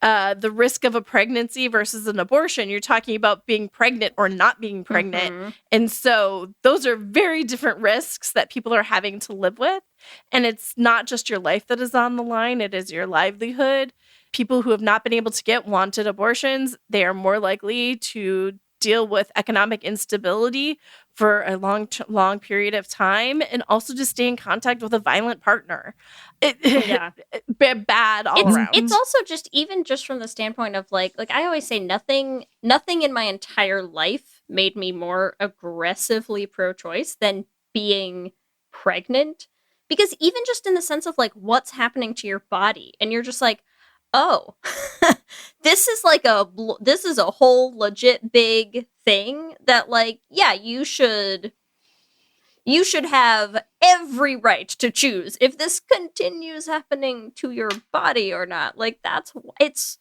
the risk of a pregnancy versus an abortion. You're talking about being pregnant or not being pregnant. Mm-hmm. And so those are very different risks that people are having to live with. And it's not just your life that is on the line, it is your livelihood. People who have not been able to get wanted abortions, they are more likely to deal with economic instability for a long period of time, and also to stay in contact with a violent partner. Bad all around. It's also even from the standpoint of like I always say, nothing in my entire life made me more aggressively pro-choice than being pregnant, because even just in the sense of like what's happening to your body, and you're just like, oh, this is a whole legit big thing that like, yeah, you should have every right to choose if this continues happening to your body or not. Like it's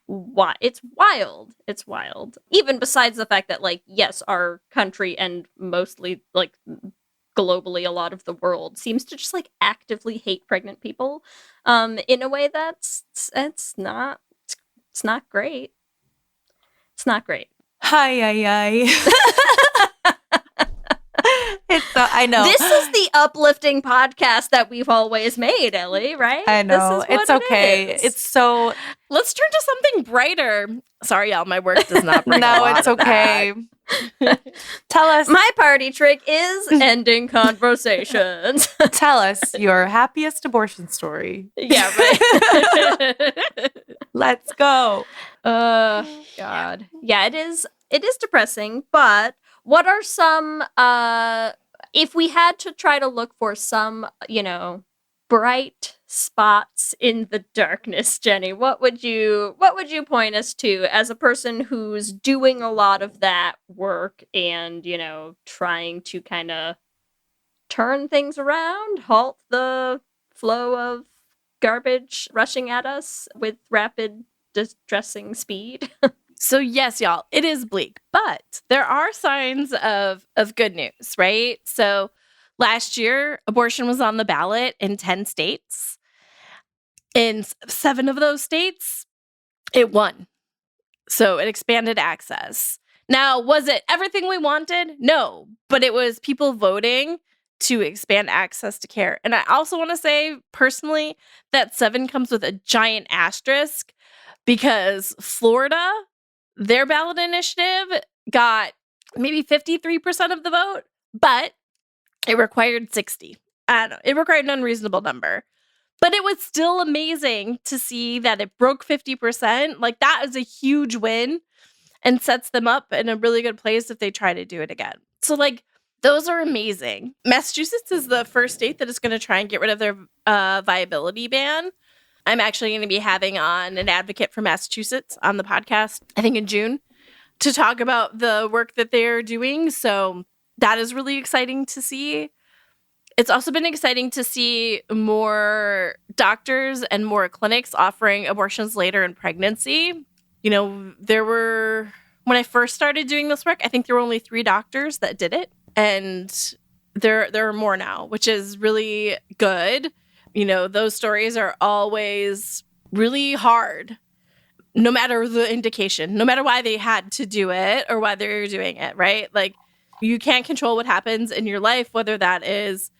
wild. It's wild. Even besides the fact that like, yes, our country and mostly like globally a lot of the world seems to just like actively hate pregnant people in a way that's it's not great. It's not great. Hi. I know. This is the uplifting podcast that we've always made, Ellie, right? I know. It's okay. It's so... Let's turn to something brighter. Sorry, y'all. My work does not bring No, it's okay. Tell us. My party trick is ending conversations. Tell us your happiest abortion story. Yeah, right. Let's go. God. Yeah, it is depressing, but what are some if we had to try to look for some, bright spots in the darkness, Jenny, what would you point us to as a person who's doing a lot of that work and, trying to kind of turn things around, halt the flow of garbage rushing at us with rapid, distressing speed? So yes, y'all, it is bleak, but there are signs of good news, right? So last year, abortion was on the ballot in 10 states. In 7 of those states, it won. So it expanded access. Now, was it everything we wanted? No, but it was people voting to expand access to care. And I also want to say, personally, that 7 comes with a giant asterisk because Florida, their ballot initiative got maybe 53% of the vote, but it required 60. I don't know. It required an unreasonable number. But it was still amazing to see that it broke 50%. Like, that is a huge win and sets them up in a really good place if they try to do it again. So, like, those are amazing. Massachusetts is the first state that is going to try and get rid of their viability ban. I'm actually going to be having on an advocate for Massachusetts on the podcast, I think in June, to talk about the work that they're doing. So that is really exciting to see. It's also been exciting to see more doctors and more clinics offering abortions later in pregnancy. There were, when I first started doing this work, I think there were only 3 doctors that did it. And there are more now, which is really good. Those stories are always really hard, no matter the indication, no matter why they had to do it or why they're doing it, right? Like, you can't control what happens in your life, whether that is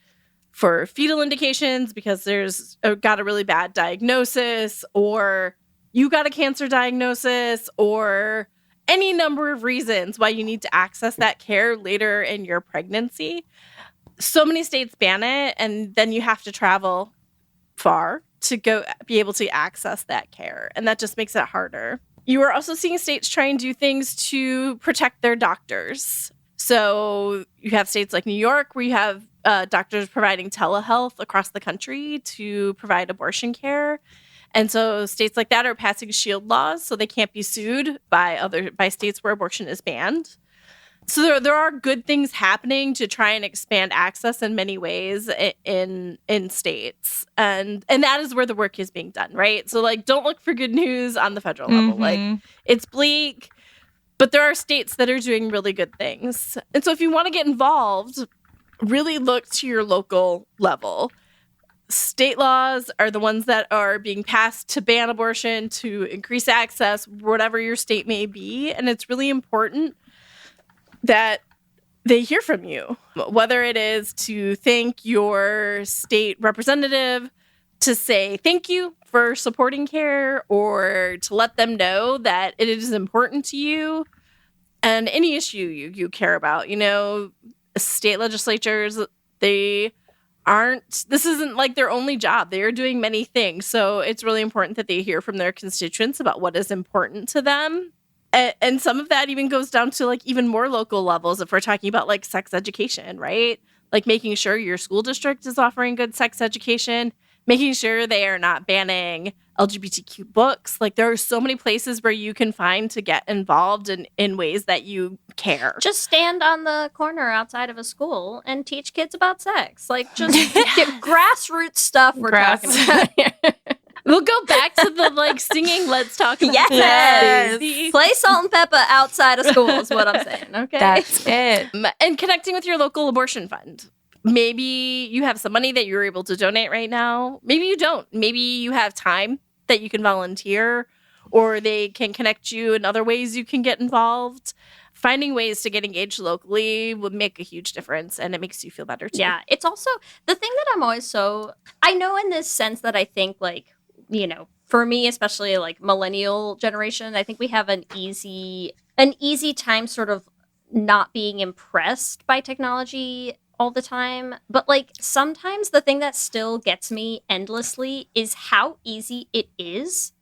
for fetal indications because there's got a really bad diagnosis, or you got a cancer diagnosis, or any number of reasons why you need to access that care later in your pregnancy. So many states ban it, and then you have to travel far to go be able to access that care. And that just makes it harder. You are also seeing states try and do things to protect their doctors. So you have states like New York where you have doctors providing telehealth across the country to provide abortion care. And so states like that are passing shield laws so they can't be sued by states where abortion is banned. So there are good things happening to try and expand access in many ways in states. And that is where the work is being done, right? So like, don't look for good news on the federal level. Like, it's bleak, but there are states that are doing really good things. And so if you want to get involved, really look to your local level. State laws are the ones that are being passed to ban abortion, to increase access, whatever your state may be. And it's really important that they hear from you, whether it is to thank your state representative, to say thank you for supporting care, or to let them know that it is important to you and any issue you care about. You know, state legislatures, this isn't like their only job. They are doing many things. So it's really important that they hear from their constituents about what is important to them. And some of that even goes down to like even more local levels if we're talking about like sex education, right? Like making sure your school district is offering good sex education, making sure they are not banning LGBTQ books. Like there are so many places where you can find to get involved in ways that you care. Just stand on the corner outside of a school and teach kids about sex. Like just get grassroots stuff we're talking about here. We'll go back to the like singing Let's Talk About Yes. Play Salt and Pepper outside of school is what I'm saying. Okay. That's it. And connecting with your local abortion fund. Maybe you have some money that you're able to donate right now. Maybe you don't. Maybe you have time that you can volunteer, or they can connect you in other ways you can get involved. Finding ways to get engaged locally would make a huge difference, and it makes you feel better too. Yeah. It's also the thing that I'm always I know in this sense that I think like, you know, for me, especially like millennial generation, I think we have an easy time sort of not being impressed by technology all the time. But like sometimes the thing that still gets me endlessly is how easy it is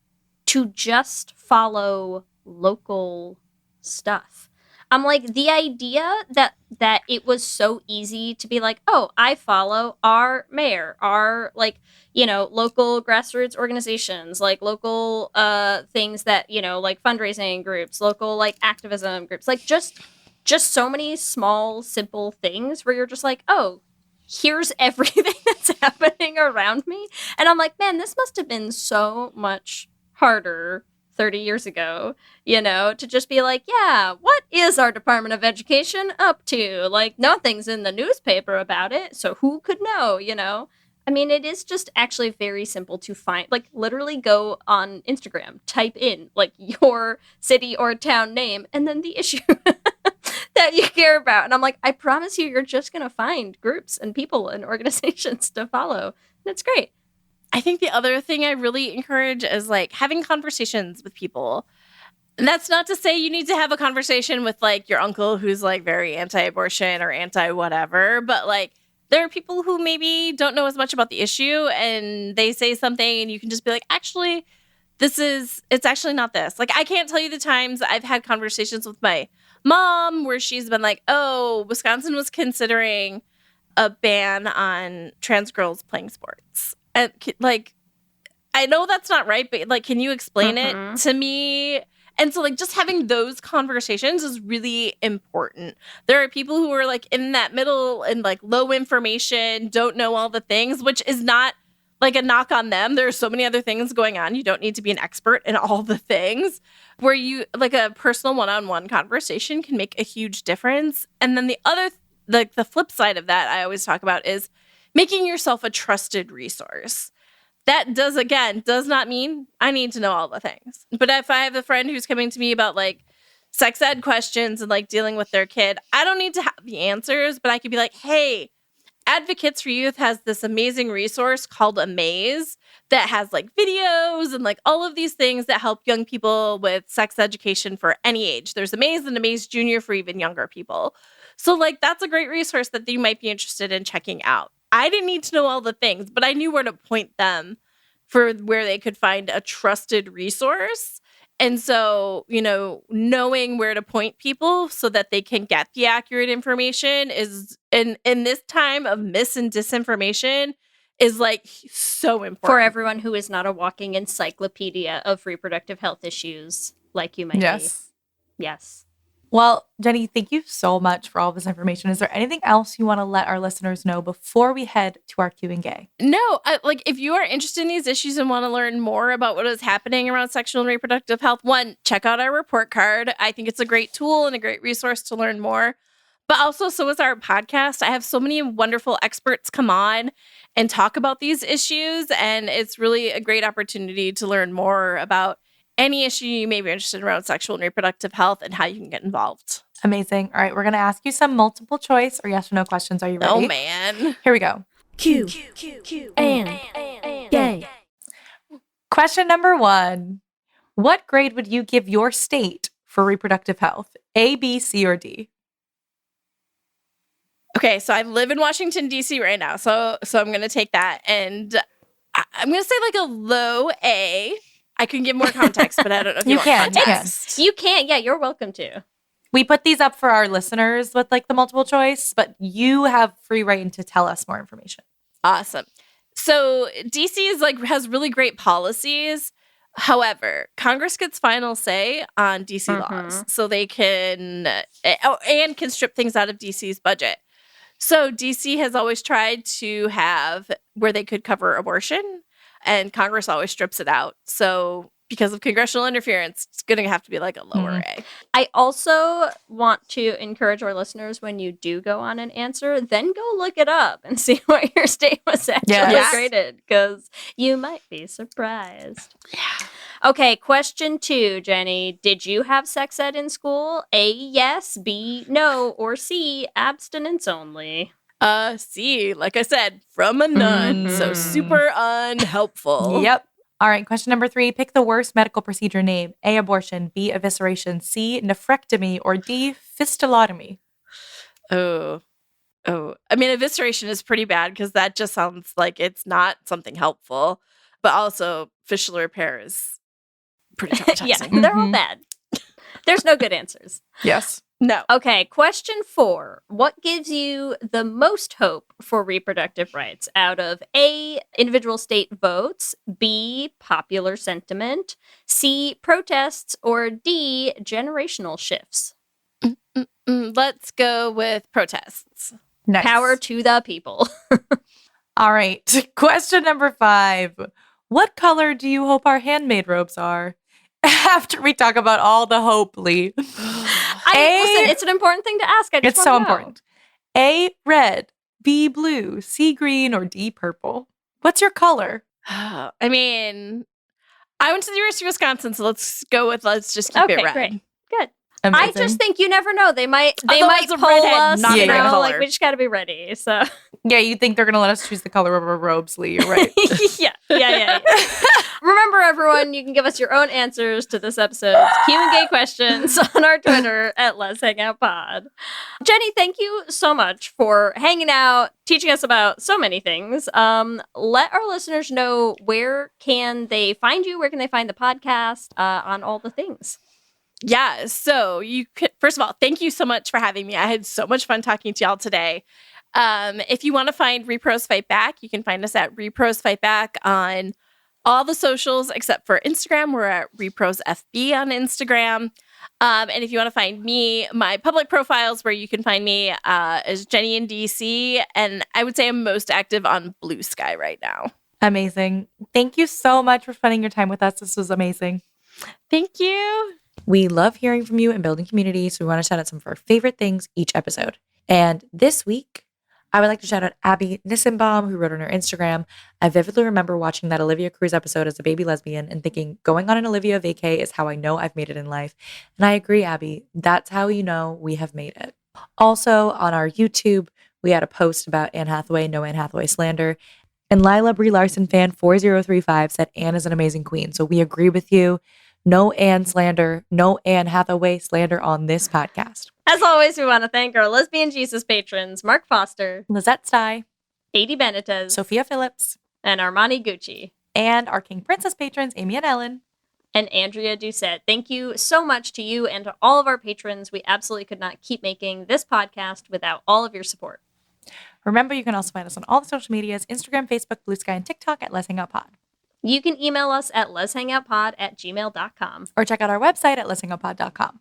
to just follow local stuff. I'm like, the idea that it was so easy to be like, oh, I follow our mayor, our like, you know, local grassroots organizations, like local things that, you know, like fundraising groups, local like activism groups, like just so many small, simple things where you're just like, oh, here's everything that's happening around me. And I'm like, man, this must have been so much harder 30 years ago, you know, to just be like, yeah, what is our Department of Education up to? Like, nothing's in the newspaper about it, so who could know, you know? I mean, it is just actually very simple to find, like, literally go on Instagram, type in, like, your city or town name, and then the issue that you care about. And I'm like, I promise you're just going to find groups and people and organizations to follow. And it's great. I think the other thing I really encourage is like having conversations with people. And that's not to say you need to have a conversation with like your uncle who's like very anti-abortion or anti-whatever, but like there are people who maybe don't know as much about the issue and they say something and you can just be like, actually, it's actually not this. Like I can't tell you the times I've had conversations with my mom where she's been like, oh, Wisconsin was considering a ban on trans girls playing sports. And like, I know that's not right, but like, can you explain it to me? And so like just having those conversations is really important. There are people who are like in that middle and like low information, don't know all the things, which is not like a knock on them. There are so many other things going on. You don't need to be an expert in all the things, where you like a personal one-on-one conversation can make a huge difference. And then the other, the flip side of that I always talk about is making yourself a trusted resource. That does not mean I need to know all the things. But if I have a friend who's coming to me about like sex ed questions and like dealing with their kid, I don't need to have the answers, but I could be like, hey, Advocates for Youth has this amazing resource called Amaze that has like videos and like all of these things that help young people with sex education for any age. There's Amaze and Amaze Junior for even younger people. So like that's a great resource that you might be interested in checking out. I didn't need to know all the things, but I knew where to point them for where they could find a trusted resource. And so, knowing where to point people so that they can get the accurate information is in this time of mis and disinformation is like so important. For everyone who is not a walking encyclopedia of reproductive health issues like you might be. Yes. Well, Jennie, thank you so much for all this information. Is there anything else you want to let our listeners know before we head to our Q&A? No, if you are interested in these issues and want to learn more about what is happening around sexual and reproductive health, one, check out our report card. I think it's a great tool and a great resource to learn more. But also, so is our podcast. I have so many wonderful experts come on and talk about these issues, and it's really a great opportunity to learn more about any issue you may be interested in around sexual and reproductive health and how you can get involved. Amazing. All right, we're going to ask you some multiple choice or yes or no questions. Are you ready? Oh, man. Here we go. Q and gay. Question number 1. What grade would you give your state for reproductive health? A, B, C, or D? Okay, so I live in Washington, D.C. right now, so I'm going to take that. And I'm going to say like a low A. I can give more context, but I don't know if you want context. You can. Yeah, you're welcome to. We put these up for our listeners with like the multiple choice, but you have free reign to tell us more information. Awesome. So DC has really great policies. However, Congress gets final say on DC laws, so they can and can strip things out of DC's budget. So DC has always tried to have where they could cover abortion, and Congress always strips it out. So because of congressional interference, it's going to have to be like a lower A. I also want to encourage our listeners, when you do go on an answer, then go look it up and see what your state was actually graded, because you might be surprised. Yeah. Okay, question 2, Jennie. Did you have sex ed in school? A, yes, B, no, or C, abstinence only? C, like I said, from a nun, so super unhelpful. Yep. All right, question number 3. Pick the worst medical procedure name. A, abortion, B, evisceration, C, nephrectomy, or D, fistulotomy. Oh. I mean, evisceration is pretty bad because that just sounds like it's not something helpful. But also, fistula repair is pretty traumatizing. Yeah, they're all bad. There's no good answers. Yes. No. Okay, question 4. What gives you the most hope for reproductive rights out of A, individual state votes, B, popular sentiment, C, protests, or D, generational shifts? Let's go with protests. Nice. Power to the people. All right, question number 5. What color do you hope our handmade robes are? After we talk about all the hope, Lee. Listen, it's an important thing to ask. It's so important. A, red, B, blue, C, green, or D, purple. What's your color? I mean, I went to the University of Wisconsin, so let's just keep it red. Great. Good. Amazing. I just think you never know. They might pull redhead, us, not you a great know, color. like we just got to be ready. So Yeah, you think they're going to let us choose the color of our robes, Lee. You're right. Yeah. Remember, everyone, you can give us your own answers to this episode's Q&A questions on our Twitter at Lez Hang Out Pod. Jennie, thank you so much for hanging out, teaching us about so many things. Let our listeners know, where can they find you? Where can they find the podcast on all the things? Yeah, so you could, first of all, thank you so much for having me. I had so much fun talking to y'all today. If you want to find rePROS Fight Back, you can find us at rePROS Fight Back on all the socials except for Instagram. We're at rePROS FB on Instagram. And if you want to find me, my public profiles where you can find me is Jennie in DC. And I would say I'm most active on Blue Sky right now. Amazing. Thank you so much for spending your time with us. This was amazing. Thank you. We love hearing from you and building community, so we want to shout out some of our favorite things each episode. And this week, I would like to shout out Abby Nissenbaum, who wrote on her Instagram, "I vividly remember watching that Olivia Cruz episode as a baby lesbian and thinking going on an Olivia vacay is how I know I've made it in life." And I agree, Abby. That's how you know we have made it. Also, on our YouTube, We had a post about Anne Hathaway, no Anne Hathaway slander. And Lila Brie Larson fan 4035 said Anne is an amazing queen. So we agree with you. No Anne slander, no Anne Hathaway slander on this podcast. As always, we want to thank our Lesbian Jesus patrons, Mark Foster, Lizette Stye, Katie Benitez, Sophia Phillips, and Armani Gucci. And our King Princess patrons, Amy and Ellen. And Andrea Doucette. Thank you so much to you and to all of our patrons. We absolutely could not keep making this podcast without all of your support. Remember, you can also find us on all the social medias, Instagram, Facebook, Blue Sky, and TikTok at Lez Hang Out Pod. You can email us at lezhangoutpod@gmail.com. Or check out our website at lezhangoutpod.com.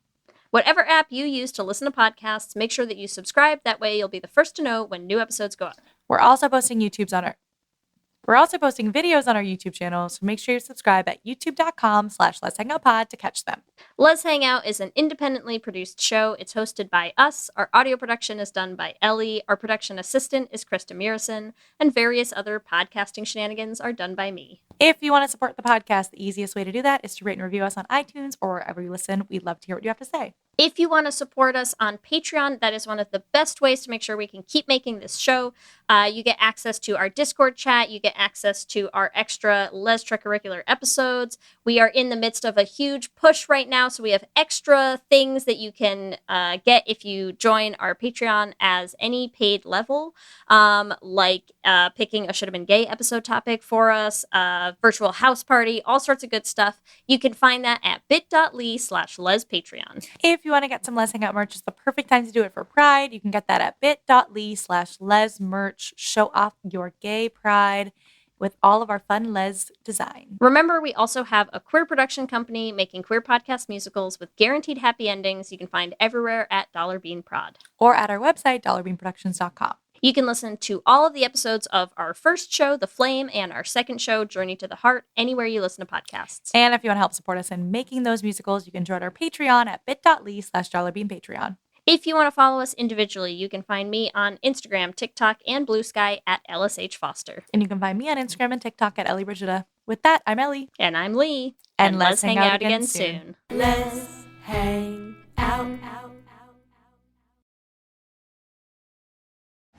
Whatever app you use to listen to podcasts, make sure that you subscribe. That way you'll be the first to know when new episodes go up. We're also posting videos on our YouTube channel, so make sure you subscribe at youtube.com/lezhangoutpod to catch them. Lez Hang Out is an independently produced show. It's hosted by us. Our audio production is done by Ellie. Our production assistant is Krista Murison. And various other podcasting shenanigans are done by me. If you want to support the podcast, the easiest way to do that is to rate and review us on iTunes or wherever you listen. We'd love to hear what you have to say. If you want to support us on Patreon, that is one of the best ways to make sure we can keep making this show. You get access to our Discord chat. You get access to our extra Les Trecurricular episodes. We are in the midst of a huge push right now, so we have extra things that you can get if you join our Patreon as any paid level, like picking a Should Have Been Gay episode topic for us, virtual house party, all sorts of good stuff. You can find that at bit.ly/LesPatreon. If you want to get some Lez Hang Out merch, it's the perfect time to do it for Pride. You can get that at bit.ly/LesMerch. Show off your gay pride with all of our fun Les design. Remember, we also have a queer production company making queer podcast musicals with guaranteed happy endings. You can find everywhere at Dollar Bean Prod. Or at our website, dollarbeanproductions.com. You can listen to all of the episodes of our first show, The Flame, and our second show, Journey to the Heart, anywhere you listen to podcasts. And if you want to help support us in making those musicals, you can join our Patreon at bit.ly/dollarbeanpatreon. If you want to follow us individually, you can find me on Instagram, TikTok, and Blue Sky at LSH Foster. And you can find me on Instagram and TikTok at Ellie Brigida. With that, I'm Ellie. And I'm Lee. And let's hang out again soon. Let's hang out.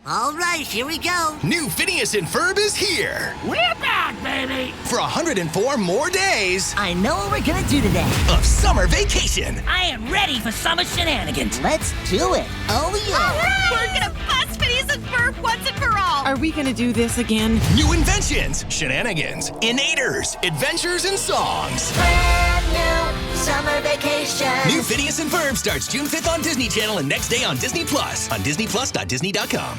All right, here we go. New Phineas and Ferb is here. We're back, baby. For 104 more days. I know what we're gonna do today. Of summer vacation. I am ready for summer shenanigans. Let's do it. Oh, yeah. All right. We're gonna bust Phineas and Ferb once and for all. Are we gonna do this again? New inventions, shenanigans, innators, adventures, and songs. Brand new summer vacation. New Phineas and Ferb starts June 5th on Disney Channel and next day on Disney Plus. On DisneyPlus.Disney.com.